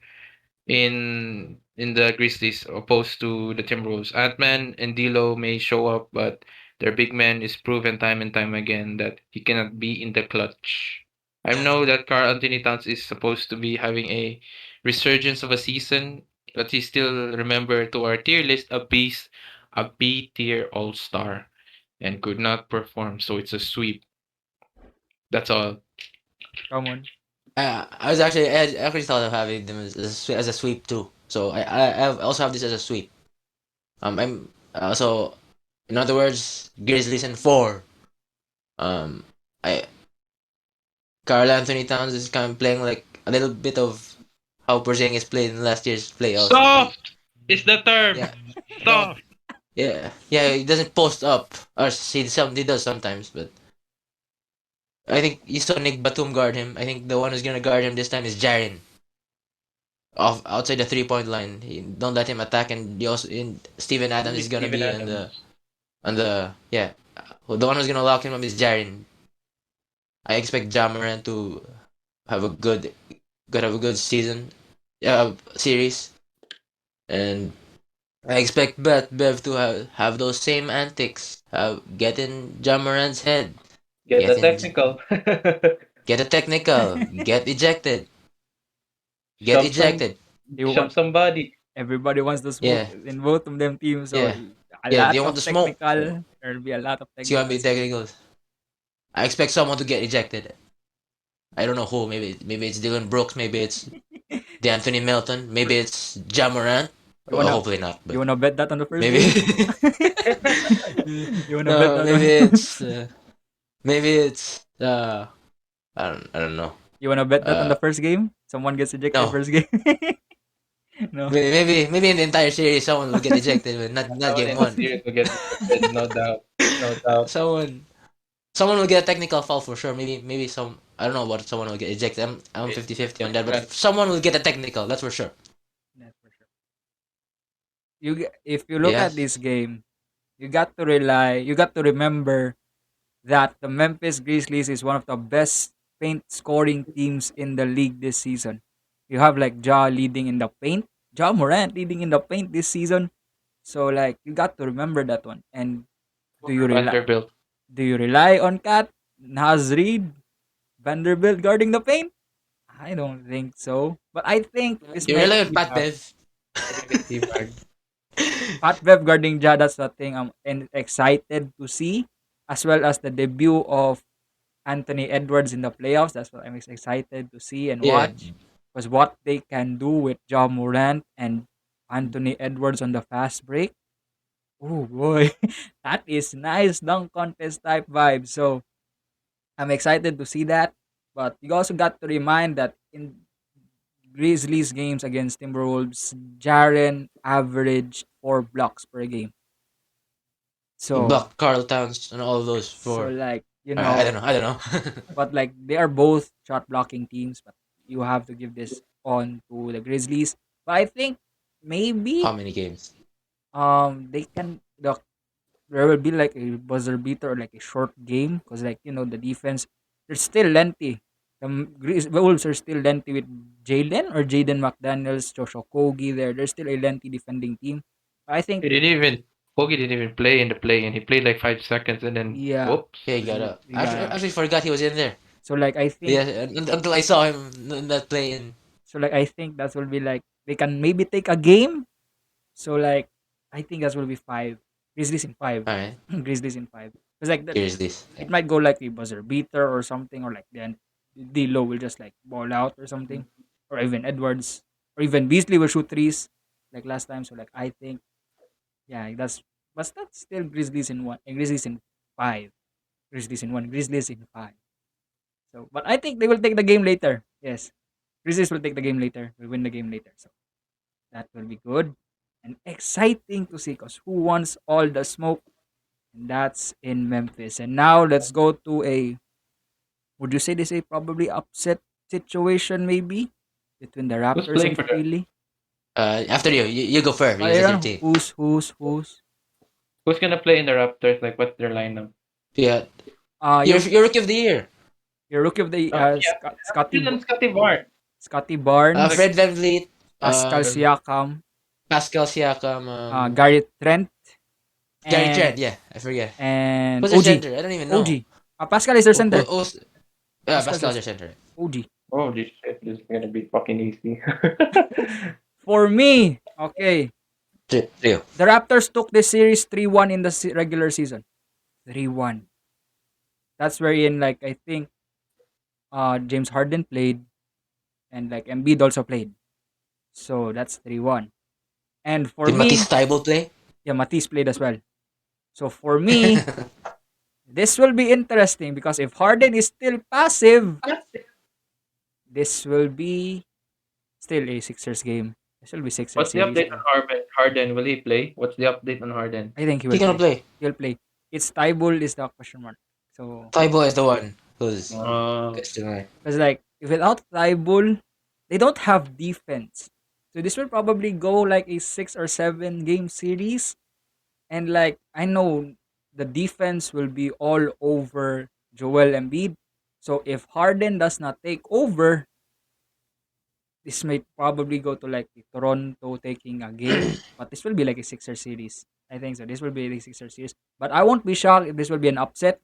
in the Grizzlies opposed to the Timberwolves. Ant-Man and D'Lo may show up, but their big man is proven time and time again that he cannot be in the clutch. I know that Karl Anthony Towns is supposed to be having a resurgence of a season, but he's still remembered to our tier list a B tier all star, and could not perform. So it's a sweep. That's all.
Come on.
I actually thought of having them as a sweep too. So I also have this as a sweep. I'm so in other words, Grizzlies in four. Um, I Carl Anthony Towns is kind of playing like a little bit of how Porzingis played in last year's playoffs.
Soft is the term.
Yeah, no,
Soft.
yeah, he doesn't post up, or he does sometimes, but I think you saw Nick Batum guard him. I think the one who's gonna guard him this time is Jaren. Off outside the 3 point line. Don't let him attack, and you also in Steven Adams
Only
is gonna
Steven
be in the
Adams.
on the yeah. The one who's gonna lock him up is Jaren. I expect Jamaran to have a good season, series, and I expect Bev to have those same antics. Get in Jamaran's head,
Get
get
the
in,
technical.
get a technical, get ejected, get
Shove some
ejected.
He
shove
want
somebody.
everybody wants to smoke
Yeah,
in both of them teams, so
yeah,
a
yeah.
lot
They want
of
to smoke.
technical. There'll be a lot of
It's gonna be
technicals there.
technicals. I expect someone to get ejected. I don't know who. Maybe it's Dylan Brooks. Maybe it's D'Anthony Melton. Maybe it's Jamaran.
You
Well,
wanna
hopefully not,
you
but
wanna bet that on the first
maybe.
game? You wanna bet
No,
that on
maybe it's I don't know.
you wanna bet that on
Uh,
the first game? Someone gets ejected
no.
first game. No.
Maybe in the entire series someone will get ejected, but not
Someone
game
in the
one.
series will get ejected, no doubt. No doubt.
Someone will get a technical foul for sure. Maybe some I don't know what someone will get ejected. I'm
It's
50-50 on that, but
different.
someone will get a technical. That's for sure.
That's for sure. If you look at
Yes.
this game, you got to remember that the Memphis Grizzlies is one of the best paint scoring teams in the league this season. You have like Ja leading in the paint, Ja Morant leading in the paint this season. So like you got to remember that one. And do you
Over
rely
Vanderbilt.
on Cat, Naz Reid, Vanderbilt guarding the paint? I don't think so. But I think this
You
might
rely on
be
Pat Bev.
I think it's T-Bag.
Pat Bev guarding Ja. That's the thing excited to see, as well as the debut of Anthony Edwards in the playoffs. That's what I'm excited to see and
Yeah.
watch. Because what they can do with Ja Morant and Anthony Edwards on the fast break. Oh boy, that is nice dunk contest type vibe. So I'm excited to see that. But you also got to remind that in Grizzlies games against Timberwolves, Jaren averaged 4 blocks per game.
He
So
blocked Carl Towns and all of those
so
for
like
I don't know. I don't know.
but like they are both shot blocking teams, but you have to give this on to the Grizzlies. But I think maybe
How many games?
they can there will be like a buzzer beater or like a short game because like the defense they're still lengthy. The Wolves are still lengthy with Jalen or Jaden McDaniels, Joshua Kogi there. They're still a lengthy defending team. I think
He didn't even Bogey didn't even play in the play and he played like 5 seconds and then
yeah,
whoops.
Yeah, he got
he,
up.
he
I
got
actually forgot he was in there.
so like I think
Yeah, until I saw him in that play in.
I think that will be like they can maybe take a game. So like I think that will be five. Grizzlies in five.
All right,
Grizzlies in five. Because like that
here's this.
it might go like a buzzer beater or something, or like then D'Lo will just like ball out or something, or even Edwards, or even Beasley will shoot threes like last time. So like I think yeah, that's still Grizzlies in one, and Grizzlies in five, Grizzlies in one, Grizzlies in five. So but I think they will take the game later. Yes, Grizzlies will take the game later. Will win the game later. So that will be good and exciting to see because who wants all the smoke? And that's in Memphis. And now let's go to a would you say this a probably upset situation maybe between the
Who's
Raptors
playing
and
for the
Philly?
After you go first because it's your
Aaron,
team.
who's?
who's gonna play in the Raptors? Like what's their lineup?
Yeah,
Your
you're rookie of the year.
rookie of the
Yeah,
Scotty
Dylan Scotty Barnes.
Scotty Barnes,
Fred VanVleet.
Pascal
Uh,
Siakam,
Pascal Siakam,
Gary Trent,
Gary
and
Trent. Yeah, I forget.
and
Who's their
OG.
center? I don't even know.
OG. Pascal is their
Who, who,
center.
who's, yeah,
Pascal's their
Pascal's their center.
OG.
Oh, this shit is gonna be fucking easy.
For me, okay,
Trio.
the Raptors took this series 3-1 in the regular season. 3-1. That's wherein like I think James Harden played and like Embiid also played. So that's 3-1. And for
Did Matisse
me,
Thybulle play?
yeah, Matisse played as well. So for me, this will be interesting because if Harden is still passive, this will be still a Sixers game. This will be Sixers
What's the
series
update on
again.
Harden? Harden, will he play? What's the update on Harden?
I think he
He
will
gonna
play.
play.
He'll play. It's Tybull is the question mark. So
Thybulle is the one who's
Uh,
question mark.
because like without Tybull, they don't have defense. So this will probably go like a 6 or 7 game series. And like I know the defense will be all over Joel Embiid. So if Harden does not take over, this might probably go to like Toronto taking a game. But this will be like a Sixer series. I think so. This will be a Sixer series. But I won't be shocked if this will be an upset.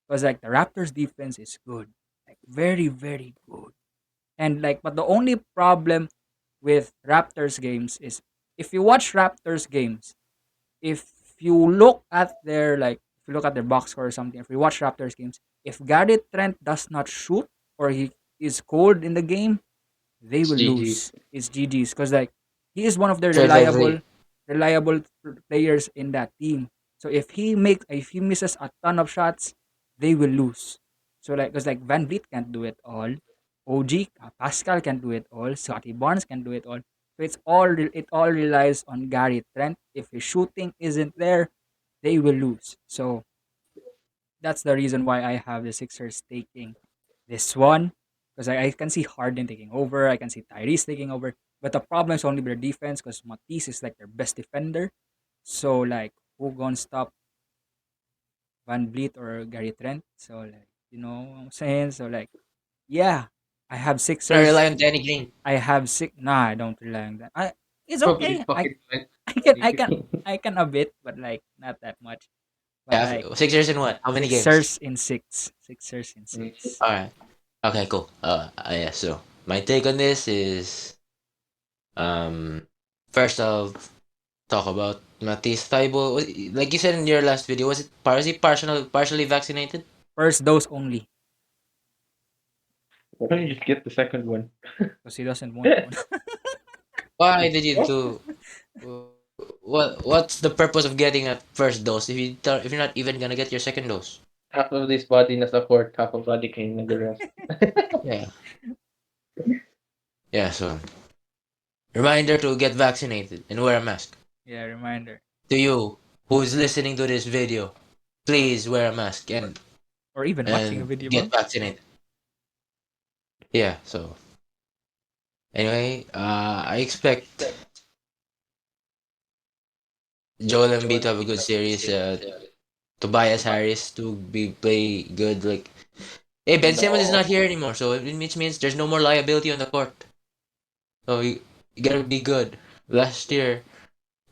Because like the Raptors defense is good. Like very, very good. And like but the only problem with Raptors games is if you watch Raptors games, if you look at their like if you look at their box score or something, if you watch Raptors games, if Gary Trent does not shoot or he is cold in the game, they
it's
will
GG's.
lose. It's GG's because like he is one of the
5-3.
reliable players in that team. So if he misses a ton of shots, they will lose. So like because like Van Vliet can't do it all, OG Pascal can do it all, Scotty Barnes can do it all. So it all relies on Gary Trent. If his shooting isn't there, they will lose. So that's the reason why I have the Sixers taking this one because I can see Harden taking over. I can see Tyrese taking over. But the problem is only their defense because Matisse is like their best defender. So like who gonna stop Van Vliet or Gary Trent? So like you know what I'm saying? So like yeah, I have
I
Sixers.
rely on Danny Green.
I have six. Nah, I don't rely on that. It's
Probably
okay.
fucking fine.
I can I can I can a bit, but like not that much. But
Yeah,
like
Sixers in what? How many games?
Sixers in six. Sixers in
Mm.
six.
Alright. Okay, cool. Yeah, so my take on this is um first I'll talk about Matisse Thybulle. Like you said in your last video, was he partially vaccinated?
First dose only
Why don't you just get the second one?
because he doesn't want one.
Why did you do what's the purpose of getting a first dose if you're not even gonna get your second dose?
Half of this body nasa court, half of body came in the rest.
Yeah. Yeah, so reminder to get vaccinated and wear a mask.
Yeah, reminder.
To you who is listening to this video, please wear a mask
Or even watching a
and
video,
get
bro.
vaccinated. Yeah, so anyway, I expect Joel Embiid to have a good series. Tobias Harris to be play good. Like, hey, Ben Simmons is not here anymore, so which means there's no more liability on the court. So you gotta be good. Last year,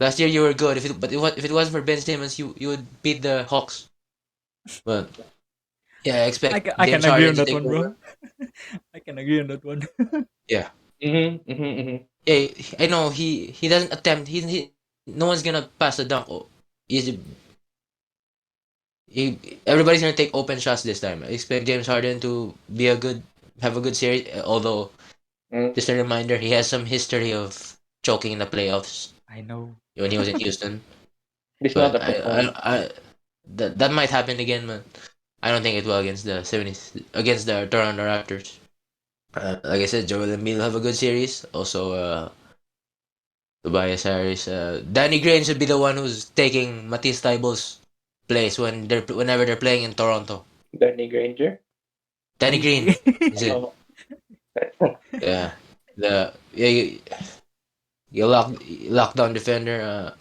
last year you were good. If it wasn't for Ben Simmons, you would beat the Hawks. But yeah, I expect
I can
James
agree
Harden
on
to
that
take
one, bro.
over.
I can agree on that one.
Yeah,
Mm-hmm.
yeah. I know he doesn't attempt. No one's gonna pass the dunk. He's everybody's gonna take open shots this time. I expect James Harden to have a good series. Although,
Mm.
just a reminder, he has some history of choking in the playoffs
I know.
when he was in Houston.
It's not
But
a performance.
that might happen again, man. I don't think it will against the 70s against the Toronto Raptors. Like I said, Joel Embiid will have a good series. Also, Tobias Harris, Danny Green should be the one who's taking Matisse Thybulle's place whenever they're playing in Toronto.
Danny Granger.
Danny
Danny
Green
Green.
is it?
Oh.
Yeah, you lock down defender.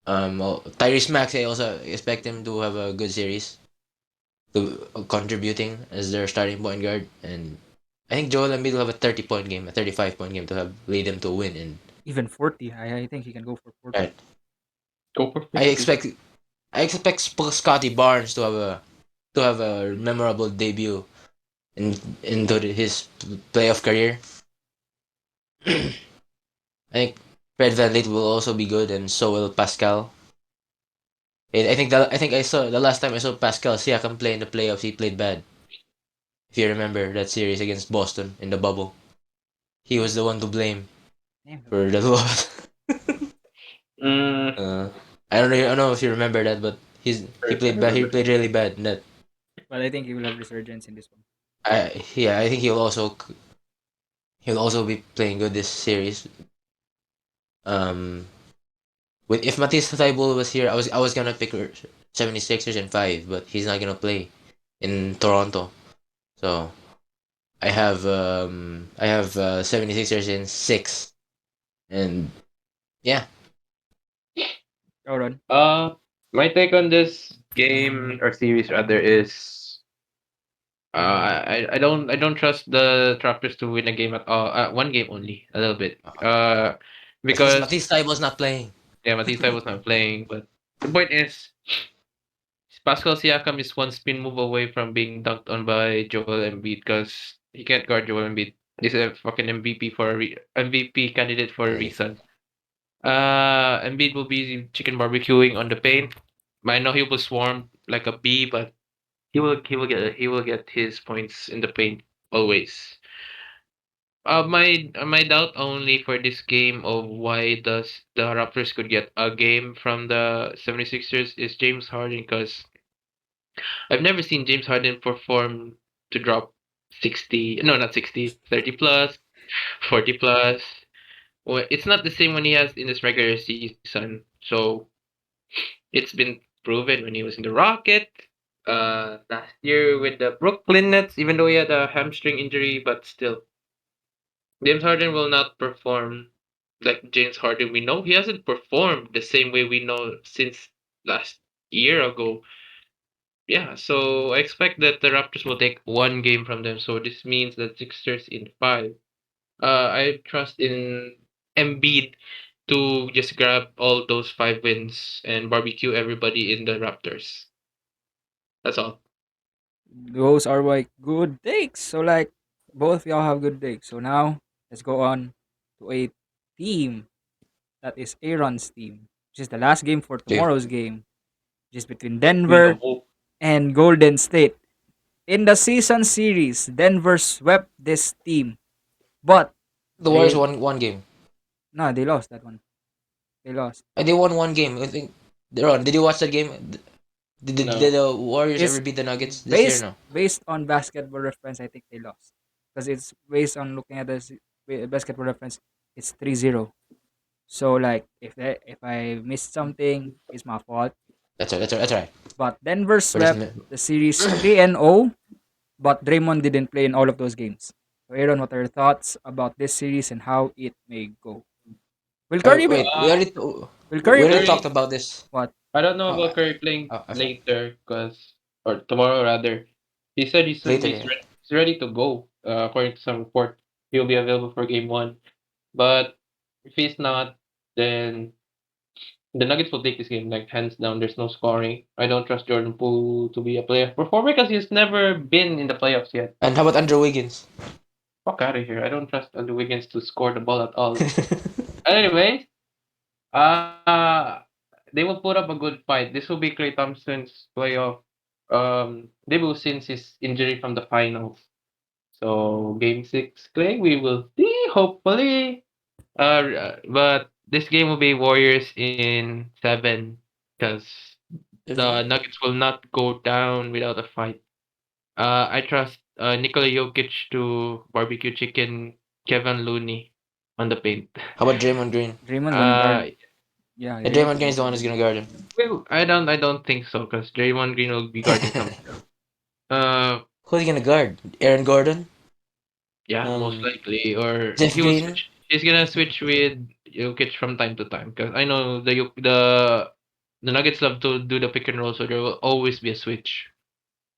Tyrese Maxey I also expect him to have a good series, to contributing as their starting point guard, and I think Joel Embiid will have a 30-point game, a 35-point game to have lead them to win. And
Even 40. I think he can go for 40.
right,
Go for
I
50.
expect I expect Scotty Barnes to have a memorable debut in his playoff career. I think Fred VanVleet will also be good, and so will Pascal. I think I saw the last time I saw Pascal Siakam play in the playoffs. He played bad. If you remember that series against Boston in the bubble, he was the one to blame
Damn,
for the loss.
Mm,
uh, I don't know if you remember that, but he
I
played bad. He
remember.
played really bad in that.
but I think he will have resurgence in this one.
I think he'll also be playing good this series. Um, with if Matisse Thybulle was here, I was gonna pick 76ers in five, but he's not gonna play in Toronto. So I have 76ers in six, and yeah,
Hold on.
Uh, my take on this game or series rather is I don't trust the Raptors to win a game at all. One game only, a little bit. Because
Matisse Thybulle's not playing.
yeah, Matisse was not playing, but the point is Pascal Siakam is one spin move away from being dunked on by Joel Embiid because he can't guard Joel Embiid. He's a fucking MVP MVP candidate for a
Really.
reason. Embiid will be chicken barbecuing on the paint. I know he will swarm like a bee, but he will get his points in the paint always. My doubt only for this game of why does the Raptors could get a game from the 76ers is James Harden because I've never seen James Harden perform to drop 60, no, not 60, 30 plus, 40 plus. Well, it's not the same when he has in this regular season. So it's been proven when he was in the Rocket, last year with the Brooklyn Nets, even though he had a hamstring injury, but still, James Harden will not perform like James Harden we know. He hasn't performed the same way we know since last year ago. Yeah, so I expect that the Raptors will take one game from them. So this means that Sixers in five. I trust in Embiid to just grab all those five wins and barbecue everybody in the Raptors. That's all.
Those are like good takes. So like both of y'all have good takes. So now let's go on to a team that is Aaron's team, which is the last game for
Okay.
tomorrow's game, which is between
We the
Denver
hope.
and Golden State. In the season series, Denver swept this team, but
The Warriors
they
won one game.
no, they lost that one. They lost.
They won one game. I think. Ron, did you watch that game? Did
No.
the Warriors
It's
ever beat the Nuggets this year?
based
No.
based on basketball reference. I think they lost because it's based on looking at the basketball reference. It's 3-0. So like if I missed something, it's my fault.
That's right.
But Denver
But it's
swept the series 3-0, but Draymond didn't play in all of those games. So Aaron, what are your thoughts about this series and how it may go? Will Curry be?
wait.
Will
We
Curry
already
play?
talked
Curry,
about this.
What?
I don't know
Uh,
about Curry playing
I thought
later, cause or tomorrow rather. He said
later. Yeah.
he's ready to go. According to some report, he'll be available for game one. But if he's not, then the Nuggets will take this game like hands down. There's no scoring. I don't trust Jordan Poole to be a playoff performer because he's never been in the playoffs yet.
And how about Andrew Wiggins?
Fuck out of here. I don't trust Andrew Wiggins to score the ball at all. Anyway, uh, they will put up a good fight. This will be Klay Thompson's playoff debut since his injury from the finals. So game six, Klay, we will see. Hopefully, but this game will be Warriors in seven because the Nuggets will not go down without a fight. I trust Nikola Jokic to barbecue chicken Kevin Looney on the paint.
How about Draymond Green?
Draymond gonna
uh,
guard? Yeah,
Yeah,
Draymond
Draymond Green
gonna
is the one
guard
who's
him.
gonna guard him.
well, I don't think so because Draymond Green will be guarding someone else.
Who's he gonna guard? Aaron Gordon?
Yeah, most
Um,
likely, or
Jeff
he will
Green?
switch. He's gonna switch with Jokic from time to time because I know the Nuggets love to do the pick and roll, so there will always be a switch.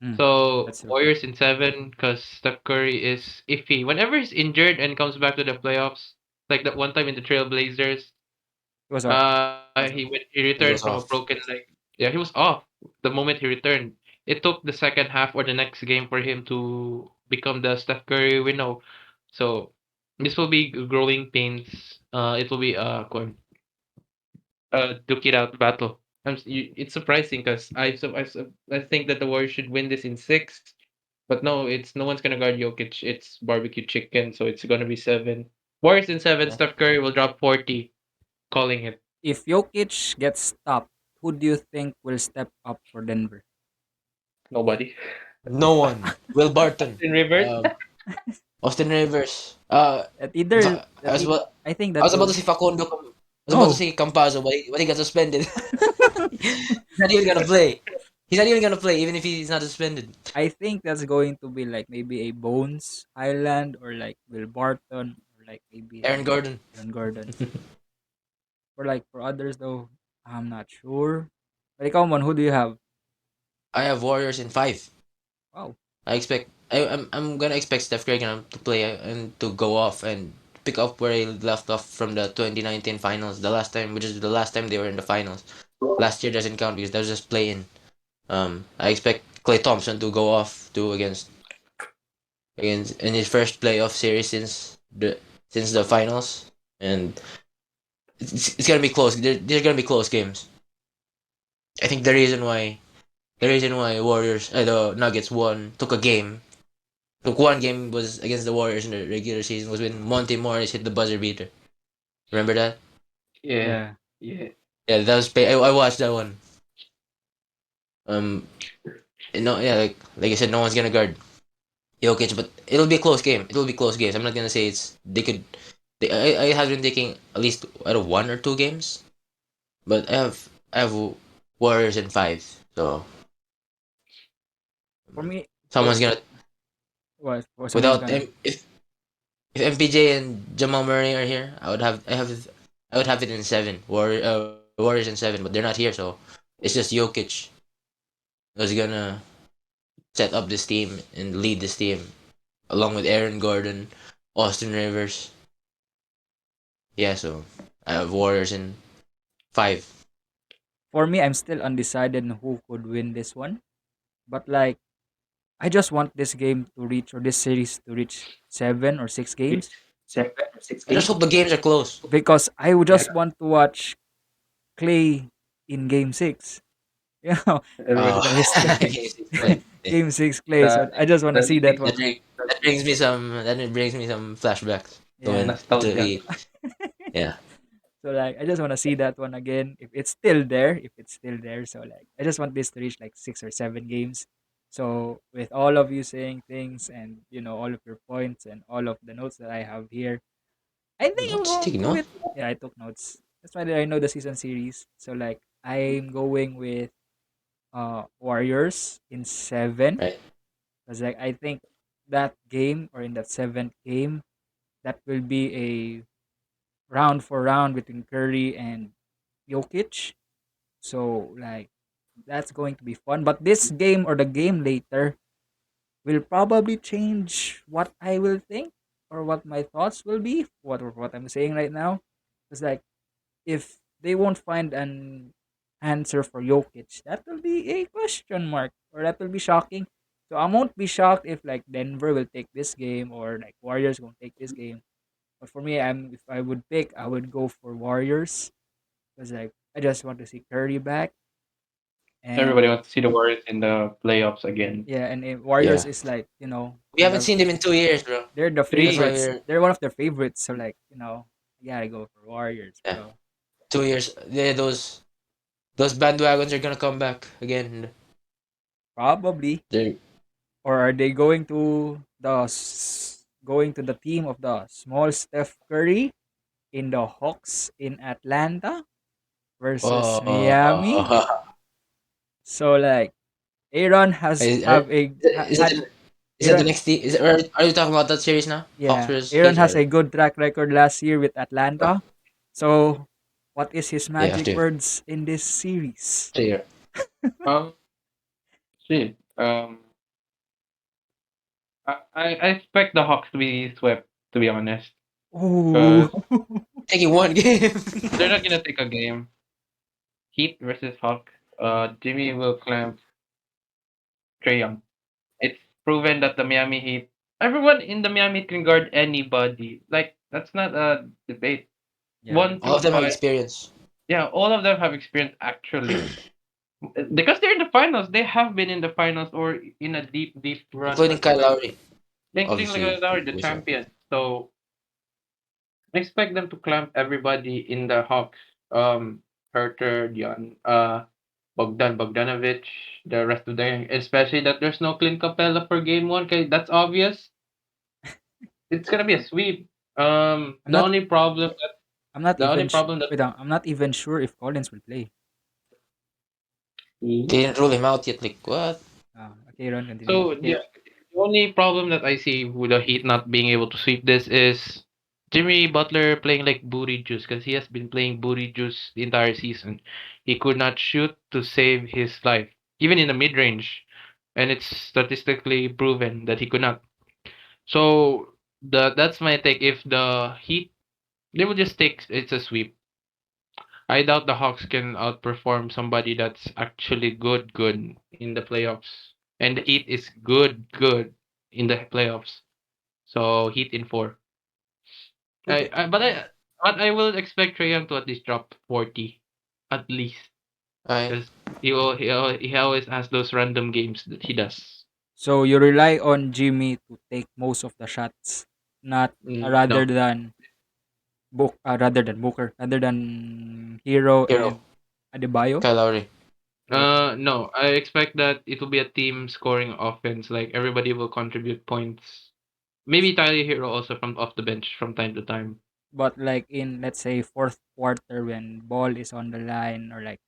Mm,
So
that's true.
Warriors in seven because Steph Curry is iffy. Whenever he's injured and comes back to the playoffs, like that one time in the Trailblazers,
It was off.
he
He was
returned from
off.
a broken leg. Yeah, he was off the moment he returned. It took the second half or the next game for him to become the Steph Curry we know. So this will be growing pains. It will be duke it out battle. It's surprising because I think that the Warriors should win this in six, but no, it's no one's gonna guard Jokic. It's barbecue chicken, so it's gonna be seven. Warriors in seven.
Yeah.
Steph Curry will drop 40, calling it.
If Jokic gets stopped, who do you think will step up for Denver?
Nobody.
No one. Will Barton.
In Rivers.
Austin Rivers.
That either
I
that
was
it,
about,
I think
I
that
was about
will
to say Facundo. I was about to
no.
say Campazzo, but he got suspended. He's not even gonna play. He's not even gonna play, even if he's not suspended.
I think that's going to be like maybe a Bones Island or like Will Barton or like maybe
Aaron
a
Gordon.
Aaron Gordon. For like for others though, I'm not sure. But come on, who do you have?
I have Warriors in five.
Wow.
I'm gonna expect Steph Curry to play and to go off and pick up where he left off from the 2019 finals, the last time, which is the last time they were in the finals. Last year doesn't count because that was just play in. I expect Clay Thompson to go off to against in his first playoff series since the finals, and it's gonna be close. They're gonna be close games. I think the reason why Warriors the Nuggets took a game. Took one game was against the Warriors in the regular season was when Monte Morris hit the buzzer beater. Remember that?
Yeah,
Yeah.
yeah.
Yeah, that was I watched that one. Um, no, yeah, like I said, no one's gonna guard Jokic, but it'll be a close game. It'll be close games. I'm not gonna say it's they could. I have been taking at least out of one or two games, but I have Warriors in five. So
For me,
someone's gonna
what someone's
without
gonna
if MPJ and Jamal Murray are here, I would have it in seven. Warriors in seven, but they're not here, so it's just Jokic who's gonna set up this team and lead this team along with Aaron Gordon, Austin Rivers. Yeah, so I have Warriors in five.
for me I'm still undecided on who could win this one. But like I just want this game to reach or this series to reach 7 or 6 games
I just hope the games are close.
because I would
Yeah.
just want to watch Clay in game 6. You know,
Oh,
the history. Game 6 Clay. So I just want to see that
The
one.
that brings me some flashbacks. So
Yeah.
when
nostalgia.
yeah,
So like I just want to see that one again if it's still there, if it's still there. So like I just want this to reach like 6 or 7 games. So with all of you saying things and all of your points and all of the notes that I have here, I think I'm
notes,
going
take
to
note.
it. Yeah, I took notes. That's why I know the season series. So like I'm going with Warriors in 7
Right.
because like I think that game or in that seventh game that will be a round for round between Curry and Jokic. So like that's going to be fun. But this game or the game later will probably change what I will think or what my thoughts will be. What I'm saying right now. It's like if they won't find an answer for Jokic, that will be a question mark or that will be shocking. So I won't be shocked if like Denver will take this game or like Warriors won't take this game. But for me, if I would pick, I would go for Warriors because like I just want to see Curry back
Everybody
and
wants to see the Warriors in the playoffs again.
yeah, and Warriors
Yeah,
is like
we haven't seen them in 2 years, bro.
they're the
That's why
3 years.
favorites.
we're
They're one of their favorites. So like you gotta go for Warriors,
yeah
bro.
2 years. Yeah, those bandwagons are gonna come back again.
Probably.
They're
Or are they going to the team of the small Steph Curry in the Hawks in Atlanta versus Miami?
oh,
So like Aaron has
is,
have a
is
had
that is that the
Aaron
next team? Are you talking about that series now? Hawks
yeah,
versus
Aaron
Heat
has
or
a good track record last year with Atlanta. So what is his
yeah
magic
after
words in this series?
after year.
Um, shit. I expect the Hawks to be swept, to be honest,
Ooh.
because
Taking one game.
they're not gonna take a game. Heat versus Hawks. Jimmy will clamp Trae Young. It's proven that the Miami Heat, everyone in the Miami Heat can guard anybody. Like that's not a debate.
Yeah,
One
that's
All
through
of them have
five.
experience,
Yeah, all of them have experience actually. Because they're in the finals, they have been in the finals or in a deep, deep run
including
as
Kyle
well.
Lowry.
Including like
Obviously,
the
we saw.
champion. So I expect them to clamp everybody in the Hawks. Herter, Dion, Bogdanovich, the rest of the gang, especially that there's no Clint Capella for game one. Okay, that's obvious. It's gonna be a sweep.
I'm not I'm not
The only
even
problem that
wait, I'm not even sure if Collins will play.
They didn't rule him out yet. Like what?
Okay, Ron, continue.
so the only problem that I see with the Heat not being able to sweep this is Jimmy Butler playing like booty juice because he has been playing booty juice the entire season. He could not shoot to save his life, even in the mid range, and it's statistically proven that he could not. So that's my take. If the Heat, they will just take it's a sweep. I doubt the Hawks can outperform somebody that's actually good in the playoffs. And the Heat is good in the playoffs. So Heat in four.
Okay.
But I will expect Trae Young to at least drop 40, at least,
Alright.
because he always has those random games that he does.
So you rely on Jimmy to take most of the shots, not
No,
rather than Booker, rather than Hero
Hero,
and Adebayo.
Kyle Lowry.
Like
no. I expect that it will be a team scoring offense. Like everybody will contribute points. Maybe Tyler Hero also from off the bench from time to time.
but like in let's say fourth quarter when ball is on the line or like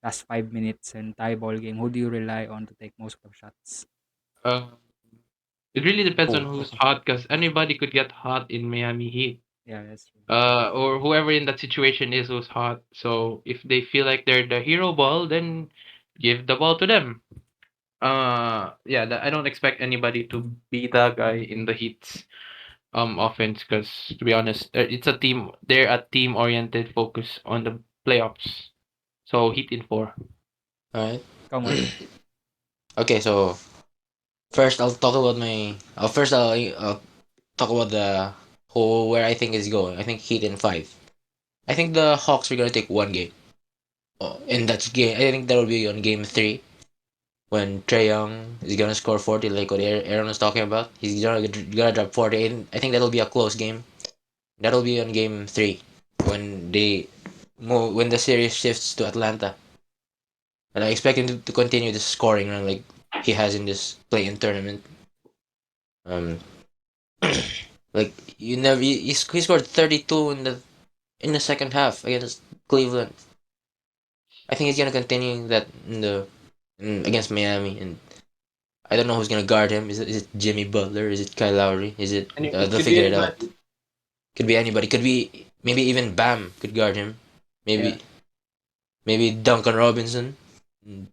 last 5 minutes and tie ball game, who do you rely on to take most of the shots?
Uh, it really depends on
Oh,
who's hot, because anybody could get hot in Miami Heat.
Yeah, that's true.
Or whoever in that situation is who's hot. So if they feel like they're the hero ball, then give the ball to them. Yeah, I don't expect anybody to be the guy in the Heat's offense, because to be honest, it's a team. They're a team oriented focus on the playoffs. So Heat in four.
alright.
Come on.
Okay, so first I'll talk about my. First I'll talk about the who where I think is going. I think Heat in five. I think the Hawks are gonna take one game. Oh, and that's game. I think that will be on game three when Trey Young is gonna score 40, like what Aaron was talking about. He's gonna drop 40, and I think that'll be a close game. That'll be on game three when they move when the series shifts to Atlanta, and I expect him to continue this scoring run like he has in this play-in tournament. Um, like you never he scored 32 in the second half against Cleveland. I think he's gonna continue that against Miami, and I don't know who's gonna guard him. Is it Jimmy Butler? Is it Kyle Lowry? Is it
And it
they'll
could be
figure it out.
anybody.
Could be anybody. Could be maybe even Bam could guard him.
Yeah.
Maybe Duncan Robinson. Mm,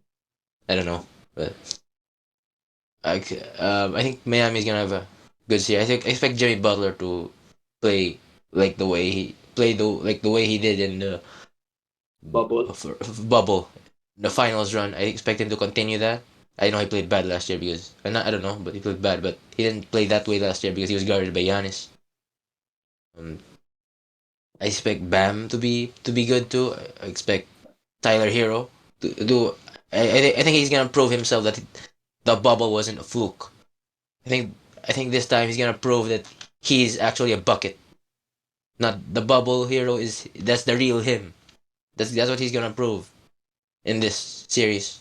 I don't know, but I think Miami's gonna have a good series. I expect Jimmy Butler to play like the way he played the way he did in the
Bubble.
bubble, the finals run. I expect him to continue that. I know he played bad last year because I don't know, but he played bad. But he didn't play that way last year because he was guarded by Giannis. Um, I expect Bam to be good too. I expect Tyler Hero to do. I think he's gonna prove himself that the bubble wasn't a fluke. I think this time he's gonna prove that he's actually a bucket, not the bubble hero. That's the real him. That's what he's gonna prove in this series.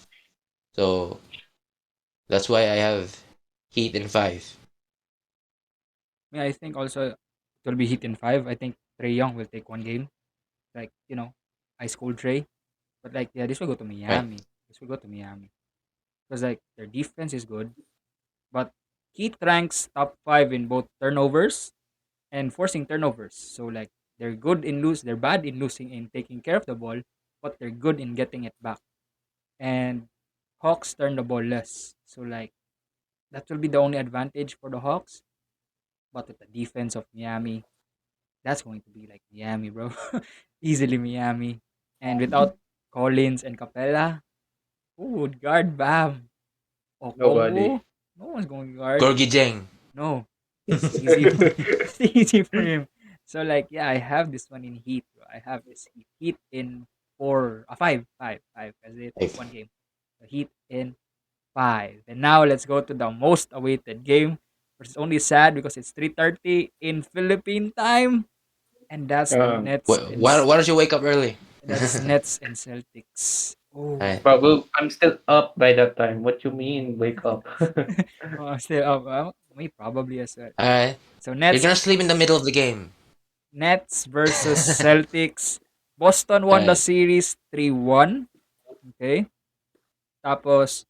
So that's why I have Heat in five.
Yeah, I think also it will be Heat in five. I think Trey Young will take one game. Like, ice cold Trey. But like, yeah, this will go to
Right.
Miami. This will go to Miami. Because like their defense is good. But Heat ranks top five in both turnovers and forcing turnovers. So like they're bad in losing in taking care of the ball, but they're good in getting it back. And Hawks turn the ball less. So like That will be the only advantage for the Hawks. But with the defense of Miami, that's going to be like Miami, bro. Easily Miami. And without Collins and Capella, who would guard Bam? Or
Nobody.
Kongu? No one's going to guard.
Gorgie Jang.
No. That's easy for that's easy for him. So like yeah, I have this one in Heat, bro. I have this Heat. Heat in five, because they took
Like,
one game. The Heat in five. And now let's go to the most awaited game. Which is only sad because it's 3:30 in Philippine time. And that's the
um,
Nets and
why don't you wake up early?
that's Nets and Celtics. Oh,
Alright.
Probably I'm still up by that time. What you mean? Wake up.
oh, I'm still up. Me probably as well.
Alright.
So
You're gonna sleep in the middle of the game.
Nets versus Celtics. Boston won the
Alright.
series 3-1. Okay. Tapos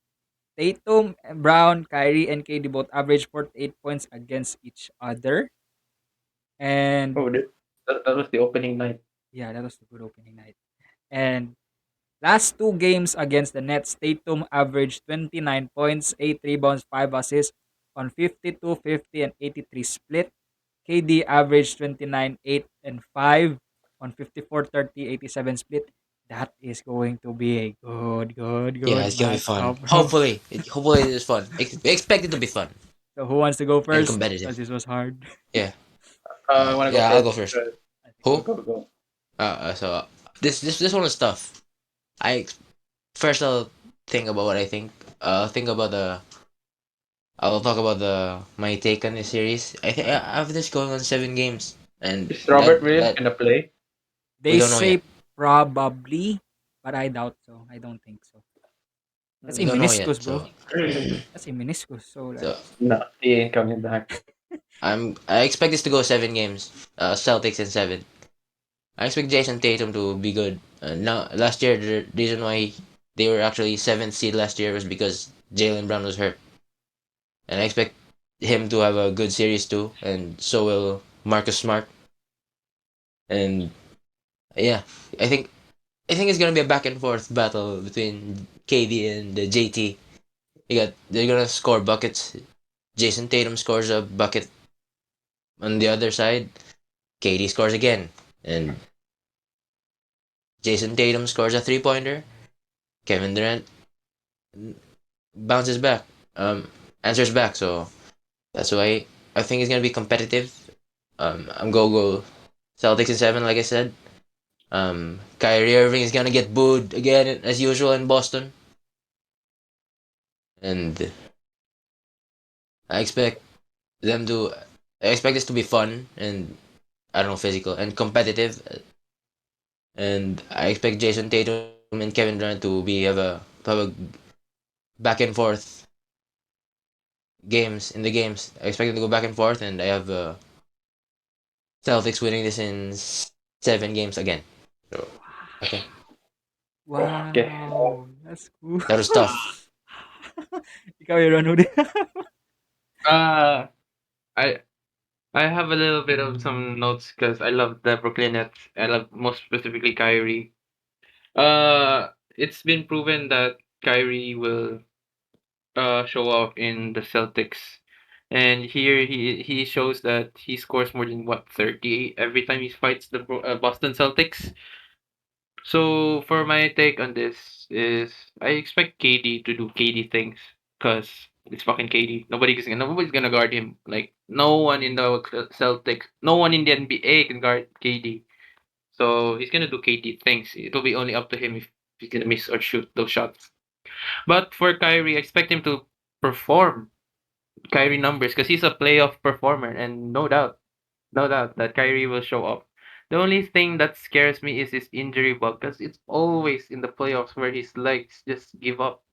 Tatum, Brown, Kyrie, and KD both averaged 48 points against each other. And
Oh, that was the opening night.
yeah, that was a good opening night. And last two games against the Nets, Tatum averaged 29 points, 8 rebounds, 5 assists on 52, 50, and 83 split. KD averaged 29, 8, and 5 on 54, 30, 87 split. That is going to be a
Yeah,
good
it's gonna be fun.
matchup, bro.
Hopefully it is fun. We expect it to be fun
So who wants to go
and
first?
competitive.
Because this was hard.
Yeah.
I want to go
Yeah, I'll
first.
go first.
I think
Go
Who?
go go.
So this one is tough. I first I'll think about what I think. Think about the. I'll talk about the my take on this series. I think I have this going on 7 games, and
Is Robert Williams
that
gonna play?
we
they
don't know yet.
say probably, but I doubt so. I don't think so. That's a
We don't know yet.
meniscus, bro.
So
That's a meniscus. So like,
so
No, he ain't coming back.
I expect this to go 7 games. Celtics in 7. I expect Jason Tatum to be good. Now last year the reason why they were actually 7th seed last year was because Jalen Brown was hurt, and I expect him to have a good series too, and so will Marcus Smart. And yeah, I think I think it's gonna be a back and forth battle between KD and JT. They're gonna score buckets. Jason Tatum scores a bucket on the other side. KD scores again, and Jason Tatum scores a 3 pointer. Kevin Durant bounces back, answers back. So that's why I think it's gonna be competitive. I'm gonna go Celtics in 7, like I said. Kyrie Irving is gonna get booed again as usual in Boston, and I expect them to. I expect this to be fun and I don't know, physical and competitive. And I expect Jason Tatum and Kevin Durant to have a back and forth games in the games. I expect them to go back and forth, and I have Celtics winning this in 7 games again. So okay,
Okay.
wow, that's cool.
that was tough.
Ikaw yung din.
Uh, I I have a little bit of some notes because I love the Brooklyn Nets. I love most specifically Kyrie. It's been proven that Kyrie will show off in the Celtics. And here he shows that he scores more than what 30 every time he fights the Boston Celtics. So for my take on this is I expect KD to do KD things because it's fucking KD. Nobody's gonna guard him. Like no one in the Celtics, no one in the NBA can guard KD. So he's gonna do KD things. It'll be only up to him if he's gonna miss or shoot those shots. But for Kyrie, I expect him to perform Kyrie numbers because he's a playoff performer, and no doubt that Kyrie will show up. The only thing that scares me is his injury bug because it's always in the playoffs where his legs just give up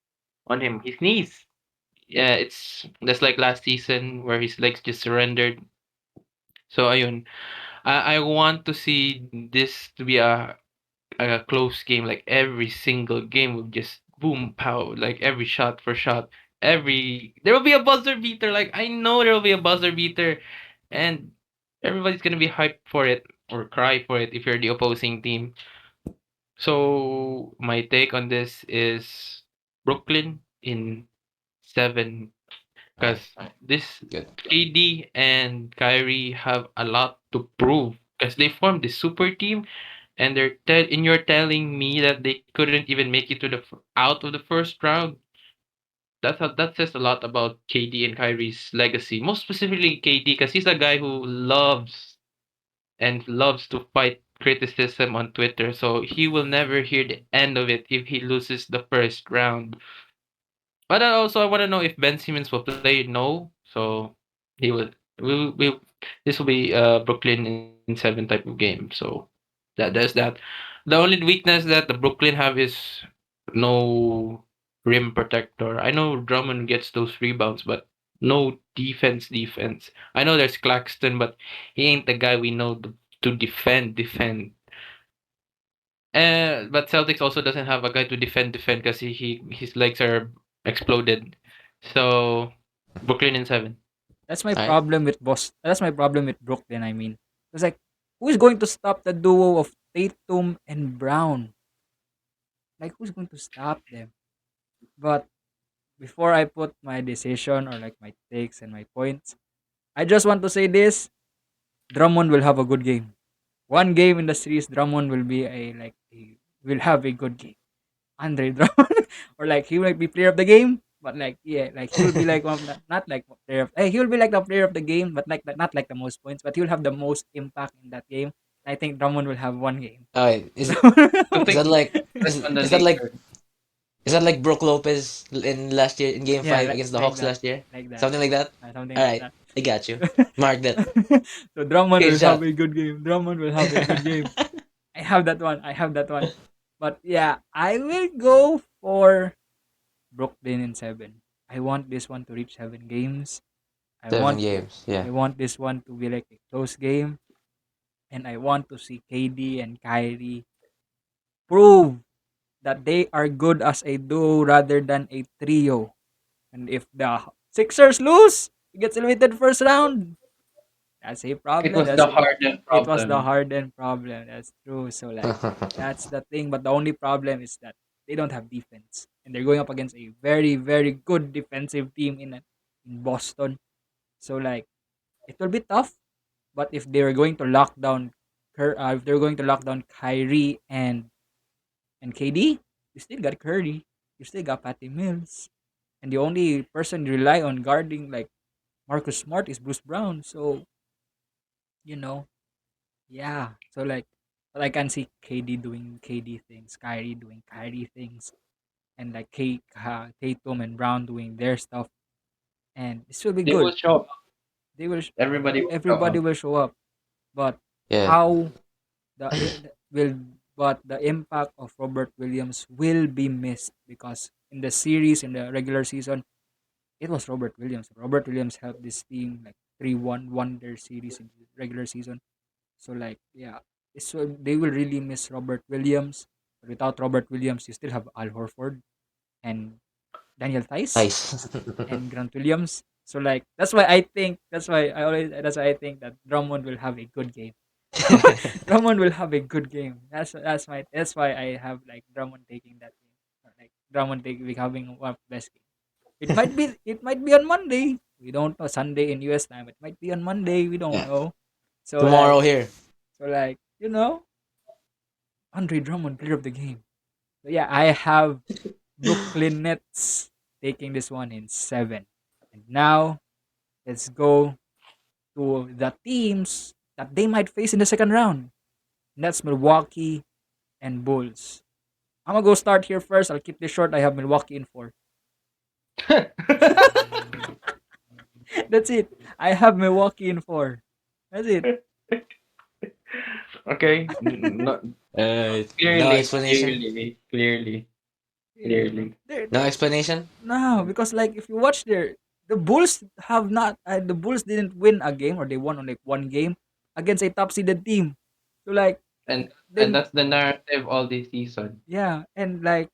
on him. His knees. Yeah, it's just like last season where his legs just surrendered. So ayun, I want to see this to be a close game. Like every single game will just boom pow. Like every shot for shot. There will be a buzzer beater. Like I know there will be a buzzer beater, and everybody's gonna be hyped for it or cry for it if you're the opposing team. So my take on this is Brooklyn in 7.
All right.
because this
Good.
KD and Kyrie have a lot to prove because they formed this super team, and you're telling me that they couldn't even make it to out of the first round. That says a lot about KD and Kyrie's legacy. Most specifically KD, because he's a guy who loves to fight criticism on Twitter. So he will never hear the end of it if he loses the first round. But I want to know if Ben Simmons will play. No, so he will. We this will be Brooklyn in seven type of game. So there's that. The only weakness that the Brooklyn have is no rim protector. I know Drummond gets those rebounds, but no defense. I know there's Claxton, but he ain't the guy we know to defend. But Celtics also doesn't have a guy to defend because he his legs are exploded. So Brooklyn in seven.
That's my
All right.
problem with Boston. That's my problem with Brooklyn. I mean, it's like, who is going to stop the duo of Tatum and Brown? Like, who's going to stop them? But before I put my decision or like my takes and my points, I just want to say this: Drummond will have a good game. One game in the series, Drummond will be a like he will have a good game. Andre Drummond, or like he will be player of the game, but like yeah, like he will be like one of not like player of, he will be like the player of the game, but like not like the most points, but he will have the most impact in that game. I think Drummond will have one game.
All right.
To
Is
think
that like
on the
is that like
Lakers.
Brook Lopez in last year in Game
Yeah,
Five against the
like
Hawks
that,
last year?
like that,
Something like that.
something
All
like
right.
that.
I got you. Mark that.
So Drummond will have
Screenshot.
a good game. Drummond will have a good game. I have that one. I have that one. But yeah, I will go for Brooklyn in seven. I want this one to reach 7 games. I
Seven
want
games. Yeah.
I want this one to be like a close game, and I want to see KD and Kyrie prove that they are good as a duo rather than a trio. And if the Sixers lose, it gets eliminated first round. That's a
It
problem.
was the
That's
hardest
It was the
problem.
Harden problem. That's true. So like that's the thing. But the only problem is that they don't have defense, and they're going up against a very very good defensive team in Boston. So like it will be tough. But if they're going to lock down, if they're going to lock down Kyrie and KD, you still got Curry. You still got Patty Mills, and the only person you rely on guarding like Marcus Smart is Bruce Brown. So you know, yeah. So like, but I can see KD doing KD things, Kyrie doing Kyrie things, and like Tatum and Brown doing their stuff, and this will be
They will
good.
show up.
They will,
Everybody will show
everybody
up.
will show up, but
Yeah.
how will but the impact of Robert Williams will be missed because in the series in the regular season it was Robert Williams. Robert Williams helped this team like 3-1 won their series in the regular season. So like yeah, so they will really miss Robert Williams. But without Robert Williams, you still have Al Horford and Daniel Tice
Nice.
and Grant Williams. So like that's why I think that Drummond will have a good game. Drummond will have a good game. That's why I have like Drummond taking that game. Or, like Drummond having one of the best game. It might be on Monday. We don't know Sunday in US time. It might be on Monday. We don't
Yeah.
know. So like
Tomorrow here.
Andre Drummond player of the game. So yeah, I have Brooklyn Nets taking this one in 7. And now let's go to the teams that they might face in the second round. That's Milwaukee and Bulls. I'm gonna go start here first. I'll keep this short. I have Milwaukee in 4. That's it. I have Milwaukee in 4. That's it.
Okay. No,
No
clearly,
explanation.
clearly.
No explanation.
No, because like if you watch the Bulls have not the Bulls didn't win a game or they won on like one game against a top seeded team. So like
And
then
that's the narrative all this season.
yeah, and like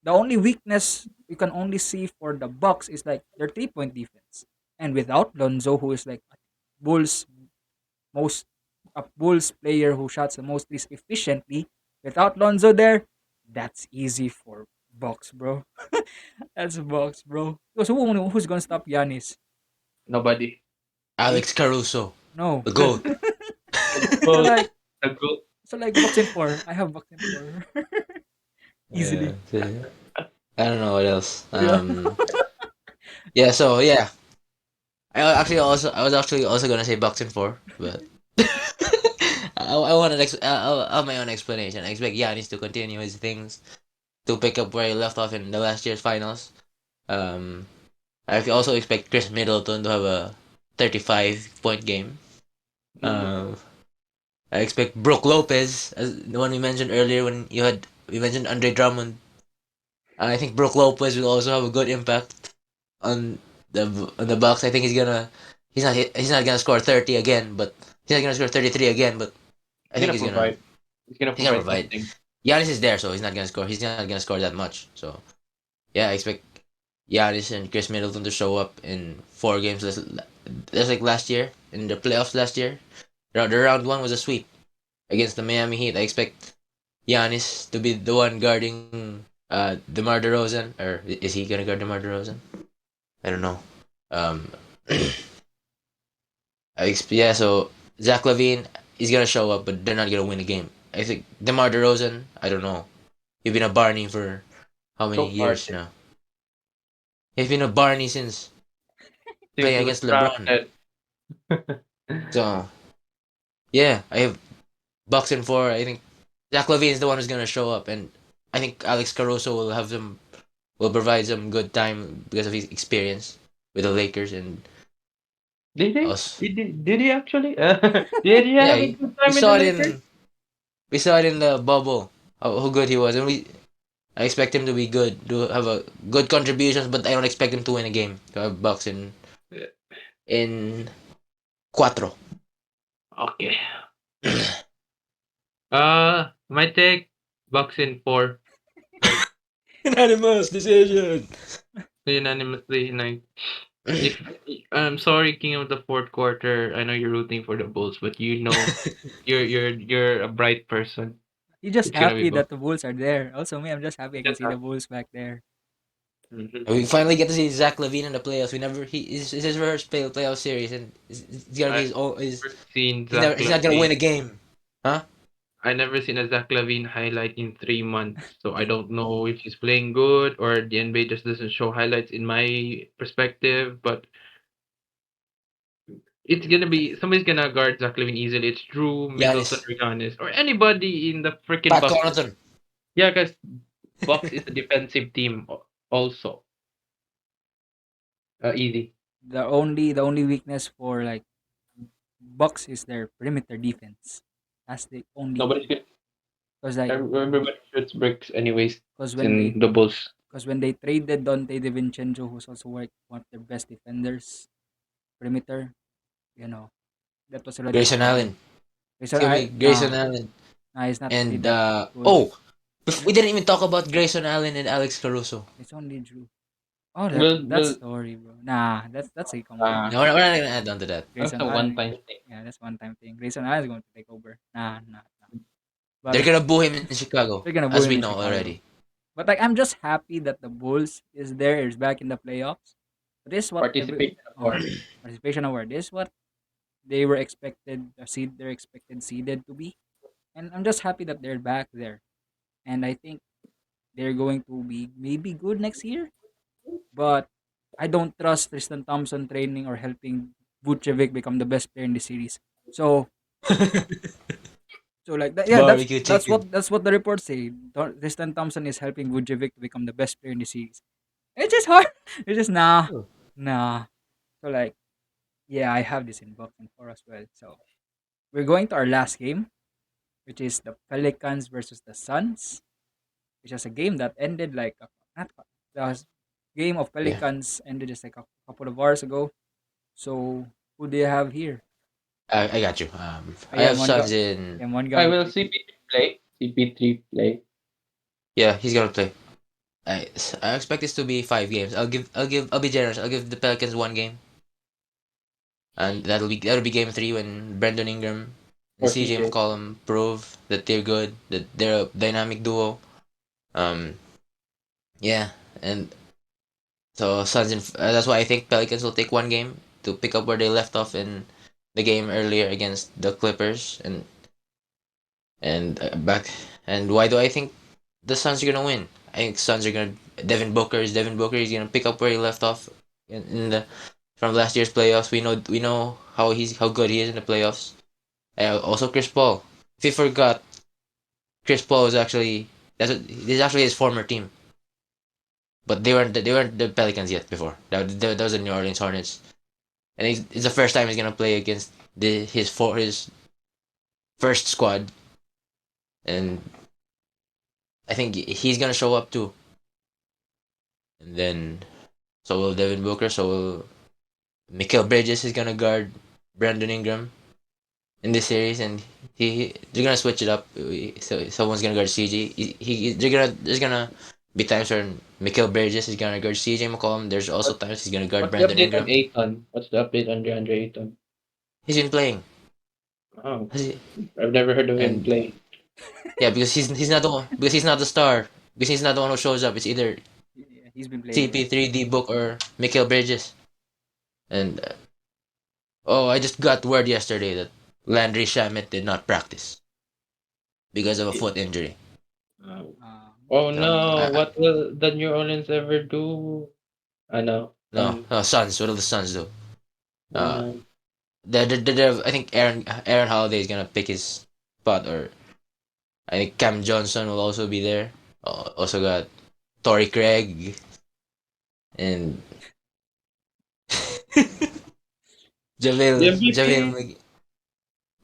the only weakness you can only see for the Bucks is like their 3-point defense. And without Lonzo, who is like Bulls most a Bulls player who shots the most threes efficiently, without Lonzo there, that's easy for Box, bro. That's box, bro. So who's gonna stop Giannis?
Nobody.
Alex Caruso,
No.
the GOAT.
The
So
goat.
like
The goat.
box in four. I have box in four.
Yeah,
Easily.
I don't know what else.
Yeah.
Yeah. So yeah, I was actually also gonna say boxing four, but I want to I have my own explanation. I expect Giannis to continue his things to pick up where he left off in the last year's finals. Um, I also expect Chris Middleton to have a 35-point game. Um, I expect Brook Lopez, as the one we mentioned earlier when we mentioned Andre Drummond. I think Brook Lopez will also have a good impact on the Bucks. I think he's not gonna score 30 again, but he's not gonna score 33 again. But I
He's
think
gonna provide. He's gonna
he's gonna
provide
provide.
something.
Giannis is there, so he's not gonna score. He's not gonna score that much. So yeah, I expect Giannis and Chris Middleton to show up in 4 games. Just like last year in the playoffs last year. The round one was a sweep against the Miami Heat. I expect Giannis to be the one guarding DeMar DeRozan, or is he gonna guard DeMar DeRozan? I don't know. Um, yeah. So Zach Levine is gonna show up, but they're not gonna win the game. I think DeMar DeRozan. I don't know. He's been a Barney for how many
So far
years now? He's been a Barney since
since
playing
he was
against LeBron.
drafted.
So yeah, I have Bucks in four. I think Zach Levine is the one who's gonna show up, and I think Alex Caruso will provide some good time because of his experience with the Lakers and
Did he?
us.
Did he actually? Did he
Yeah,
have a good
we
time in the
saw it
Lakers?
in the bubble how good he was, and I expect him to be good, to have a good contributions, but I don't expect him to win a game. To have Bucks in cuatro.
Okay. My take, Bucks in four,
Unanimous decision.
unanimously. Nine. If I'm sorry, King of the fourth quarter. I know you're rooting for the Bulls, but you know, you're a bright person.
You're just
It's gonna be
happy
Bucks.
that the Bulls are there. Also, me, I'm just happy I can
Just
see the Bulls back there.
mm-hmm.
We finally get to see Zach Levine in the playoffs. We never he is his first playoff series, and it's gonna be
I
his own.
never seen Zach
He's not gonna win
Lavine.
a game, huh?
I never seen a Zach Lavine highlight in 3 months, so I don't know if he's playing good or the NBA just doesn't show highlights in my perspective. But it's gonna be somebody's gonna guard Zach Lavine easily. It's Drew, Middleton,
Giannis,
or Giannis, or anybody in the freaking
Pat
Bucks.
Connaughton.
Yeah, because Bucks is a defensive team also. Easy.
The only weakness for like Bucks is their perimeter defense. That's the only
Nobody's
thing.
good.
Cause like,
Everybody shoots bricks anyways.
cause
It's
when they,
in the Bulls.
cause when they traded Dante DiVincenzo, who's also like one of their best defenders, perimeter, you know, that was already a
Grayson
problem.
Allen. It's
So
gonna be Grayson Allen.
he's not really
And
that good.
we didn't even talk about Grayson Allen and Alex Caruso.
It's only Drew. Oh, that
Well,
story, bro. Nah, that's a
uh,
comeback.
No, we're not gonna add on to that.
that's
Grayson
a
Allen,
one-time thing.
yeah, that's one time thing. Grayson Allen is going to take over. Nah, nah, nah. But
They're gonna boo him in Chicago,
they're gonna boo
as we
him in
know
Chicago.
already.
But like, I'm just happy that the Bulls is back in the playoffs. This is what
Participation
oh,
award.
participation award. This is what they were expected they're expected seeded to be. And I'm just happy that they're back there. And I think they're going to be maybe good next year. But I don't trust Tristan Thompson training or helping Vucevic become the best player in the series. So like that, yeah,
Barbecue chicken.
that's what the reports say. Tristan Thompson is helping Vucevic to become the best player in the series. It's just hard. It's just nah. So like, yeah, I have this in boxing for as well. So we're going to our last game, which is the Pelicans versus the Suns, which is a game that ended like not the game of
Yeah,
Pelicans ended just like a couple of hours ago. So who do you have here?
I got you. I
Yeah,
have sons in.
I
Mongab.
will CP3 play. CP3 play.
Yeah, he's gonna play. I expect this to be 5 games. I'll be generous. I'll give the Pelicans 1 game, and that'll be game 3 when Brendan Ingram and
Or
CJ
CJ.
McCollum prove that they're good, that they're a dynamic duo. Um, Yeah, and so Suns and that's why I think Pelicans will take one game to pick up where they left off in the game earlier against the Clippers and back. And why do I think the Suns are gonna win? I think Suns are gonna Devin Booker is gonna pick up where he left off in the from last year's playoffs. We know how good he is in the playoffs. Also Chris Paul. If you forgot, Chris Paul is actually this is actually his former team, but they weren't the Pelicans yet before. That was the New Orleans Hornets, and it's the first time he's gonna play against his first squad, and I think he's gonna show up too. And then so will Devin Booker, so will Mikal Bridges is gonna guard Brandon Ingram in this series, and they're gonna switch it up. So someone's gonna guard CJ. There's gonna be times when Mikal Bridges is gonna guard CJ McCollum. There's also
What
times he's gonna guard
what's the
Brandon
update on
Ingram.
Aiton? What's the update on DeAndre Ayton?
He's been playing.
Oh,
Has he-
I've never heard of him
And
play.
yeah, because he's not the one, because he's not the star. Because he's not the one who shows up. It's either
Yeah, he's been playing well.
CP3 D Book or Mikal Bridges. And oh, I just got word yesterday that Landry Shamet did not practice because of a foot injury.
Oh, oh
What
So
happened?
no, what will the New Orleans ever do? I know.
no, Suns. What will the Suns do? Uh,
No.
I think Aaron Holiday is gonna pick his spot, or I think Cam Johnson will also be there. Also got Torrey Craig and
The
Javale Javale
MVP.
Mag-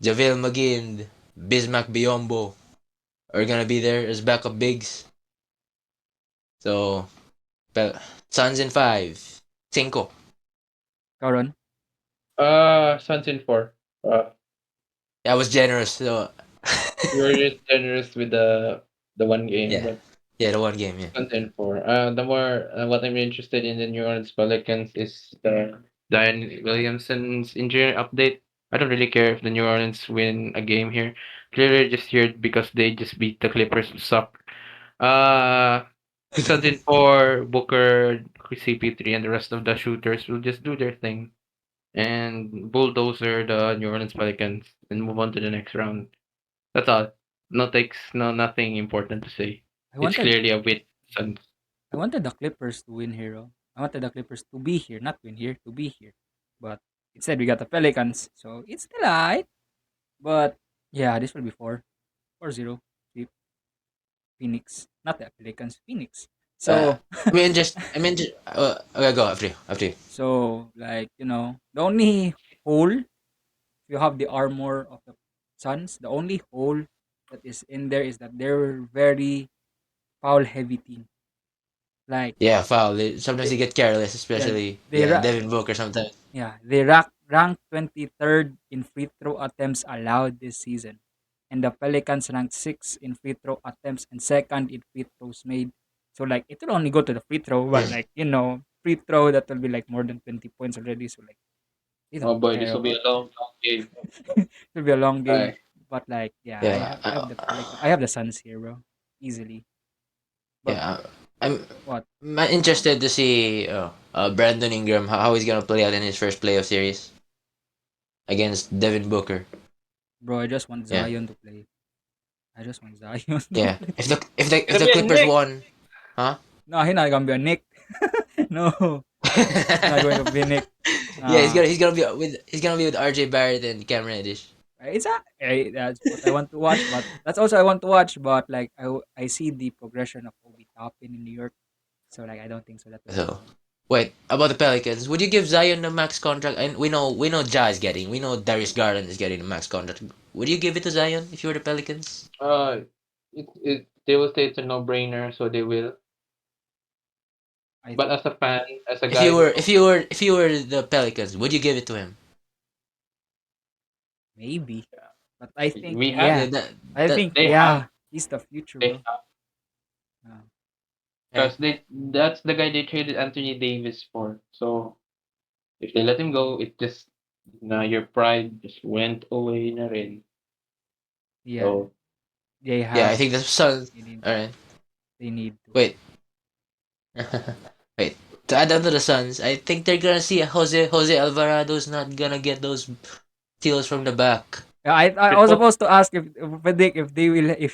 JaVale McGee and Bismack Biombo are gonna be there as backup bigs. So, Suns in five, cinco.
Karon?
Suns in four. Uh,
I was generous. So,
you were just generous with the one game,
yeah,
but
yeah, the one game, yeah.
Suns in four. The more what I'm interested in the New Orleans Pelicans is the Diane Williamson's injury update. I don't really care if the New Orleans win a game here. Clearly, just here because they just beat the Clippers, who suck. Uh, Suns in four. Booker, CP3, and the rest of the shooters will just do their thing and bulldozer the New Orleans Pelicans and move on to the next round. That's all. No takes, no nothing important to say.
I
It's
wanted
clearly a win. Suns.
I wanted the Clippers to win here. Oh. I wanted the Clippers to be here, not win here, to be here. But instead we got the Pelicans, so it's still alright. But yeah, this will be 4-0. Sweep Phoenix. Not the Pelicans, Phoenix.
Uh,
So
okay, go after you.
like, the only hole, if you have the armor of the Suns, the only hole that is in there is that they're very foul heavy team. Like
Yeah, foul. Sometimes
they,
you get careless,
yeah,
especially
they
Devin Booker sometimes.
Yeah, they ranked 23rd in free throw attempts allowed this season. And the Pelicans ranked 6th in free throw attempts and second in free throws made. So like it will only go to the free throw, but like, free throw that will be like more than 20 points already. So like they don't
Oh boy, this
care
will be
about
a long, long game.
it will be a long game.
Alright.
But like yeah,
Yeah,
I have the I have the Suns here, bro. Easily. But
yeah. I'm
what?
I'm interested to see Brandon Ingram how he's gonna play out in his first playoff series against Devin Booker.
Bro, I just want
Yeah,
Zion to play. I just want Zion to
yeah.
play.
If
It'll
the
be a
Clippers
Nick.
won, huh?
No, he's not gonna be a Nick. No. It's not going to be Nick.
Yeah,
Uh,
he's gonna be with RJ Barrett and Cam Reddish.
that's what I want to watch, but that's also I want to watch, but like I see the progression of Obi Toppin in New York, so like I don't think so that will
So
happen.
wait, about the Pelicans, would you give Zion the max contract? And we know Ja is getting, we know Darius Garland is getting the max contract. Would you give it to Zion if you were the Pelicans?
Uh, they will say it's a no-brainer, so they will.
I
But as a fan, as a
If
guy
you
who
were
knows,
the Pelicans, would you give it to him?
maybe, but I think
we have,
Yeah,
yeah, I
that
think
they have,
yeah, he's the future,
they
bro.
have,
Uh,
okay.
because that's the guy they traded Anthony Davis for. So if they let him go, it just your pride just went away na rin.
yeah,
So
they
Yeah, I
have
think the Suns.
they need
All right.
they need to.
Wait. Wait, to add on to the Suns, I think they're gonna see Jose Alvarado's not gonna get those steals from the back.
Yeah, I was
Triple.
supposed to ask if predict if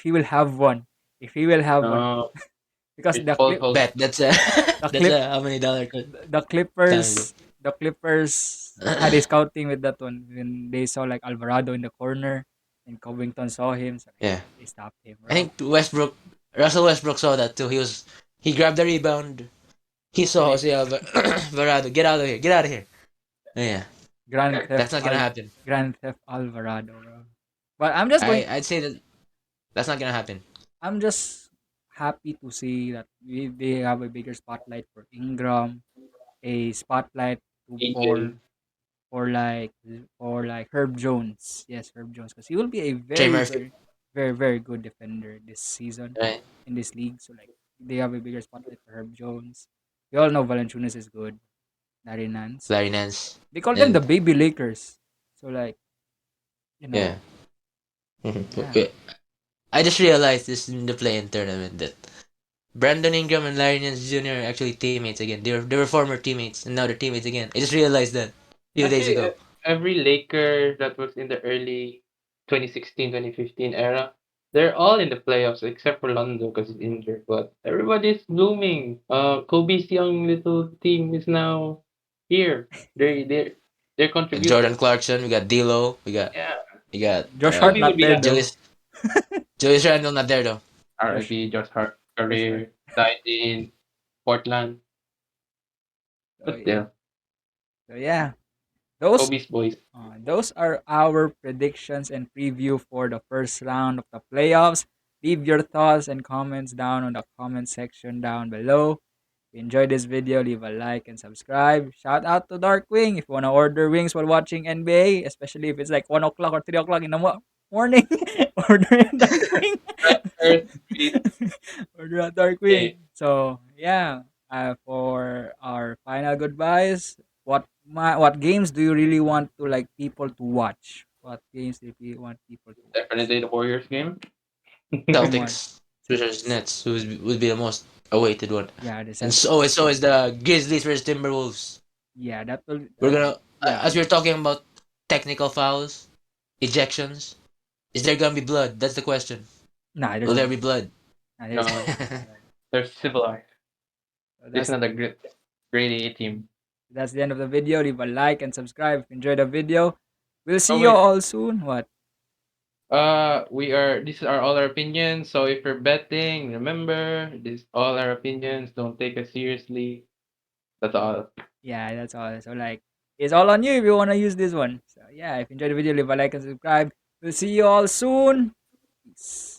he will have one. If he will have one.
No.
Because
Chris Paul holds.
Bet that's a
the
that's
clip
a how many dollar
the
time.
Clippers had a scouting with that one when they saw like Alvarado in the corner and Covington saw him, so like,
Yeah,
they stopped him,
I
bro.
think Russell Westbrook saw that too. He grabbed the rebound. He saw
Really,
Jose Alvarado. Get out of here! Get out of here! Yeah, that's not gonna happen.
Grand Theft Alvarado, bro. But I'm just going.
I'd say that that's not gonna happen.
I'm just happy to see that they have a bigger spotlight for Ingram, a spotlight to
AJ.
for like Herb Jones. Yes, Herb Jones, because he will be a
Trey
very
Murphy,
very very very good defender this season
right?
in this league. So like they have a bigger spotlight for Herb Jones. We all know Valanciunas is good. Larry Nance.
Larry Nance,
They call them the
and
baby Lakers. So like you
yeah.
know, yeah,
Mhm. I just realized this in the play-in tournament that Brandon Ingram and Larry Nance Jr. are actually teammates again. They were former teammates and now they're teammates again. I just realized that a few days
Actually,
ago.
every Laker that was in the early 2016, 2015 era, they're all in the playoffs except for Lonzo because he's injured. But everybody's blooming. Kobe's young little team is now here. They're
And Jordan
contributing.
Clarkson, we got D'Lo,
Yeah,
we got
Josh Hart
Kobe
uh
would
not
be
there
that.
though.
Julius Randle not there though.
Josh
R.I.P. Josh Hart
Josh Hart.
career died in Portland,
So
but
yeah,
still,
so yeah, those
Kobe's boys.
those are our predictions and preview for the first round of the playoffs. Leave your thoughts and comments down on the comment section down below. If you enjoyed this video, leave a like and subscribe. Shout out to Darkwing if you want to order wings while watching NBA, especially if it's like 1 o'clock or 3 o'clock in the morning. Order at Darkwing.
Earth, Greece,
Order at Darkwing. So, yeah, for our final goodbyes, what games do you really want to like people to watch? What games do you want people to watch?
definitely the Warriors game.
Come on,
Celtics versus
Celtics.
Nets, who would be the most awaited one.
Yeah, the
And
Celtics.
so is the Grizzlies versus Timberwolves.
Yeah, that will.
We're gonna
Yeah,
as we're talking about technical fouls, ejections. Is there gonna be blood? That's the question.
nah, there's
Will
no
there be
blood.
blood?
Nah, there's no
No,
blood.
they're civilized.
So
This is not a great, great A team.
that's the end of the video. Leave a like and subscribe if you enjoyed the video. We'll see
Oh
you
wait,
all soon. What?
these are all our opinions. So if you're betting, remember, this all our opinions. Don't take us seriously. That's all.
Yeah, that's all. So like, it's all on you if you wanna use this one. So yeah, if you enjoyed the video, leave a like and subscribe. We'll see you all soon. Peace.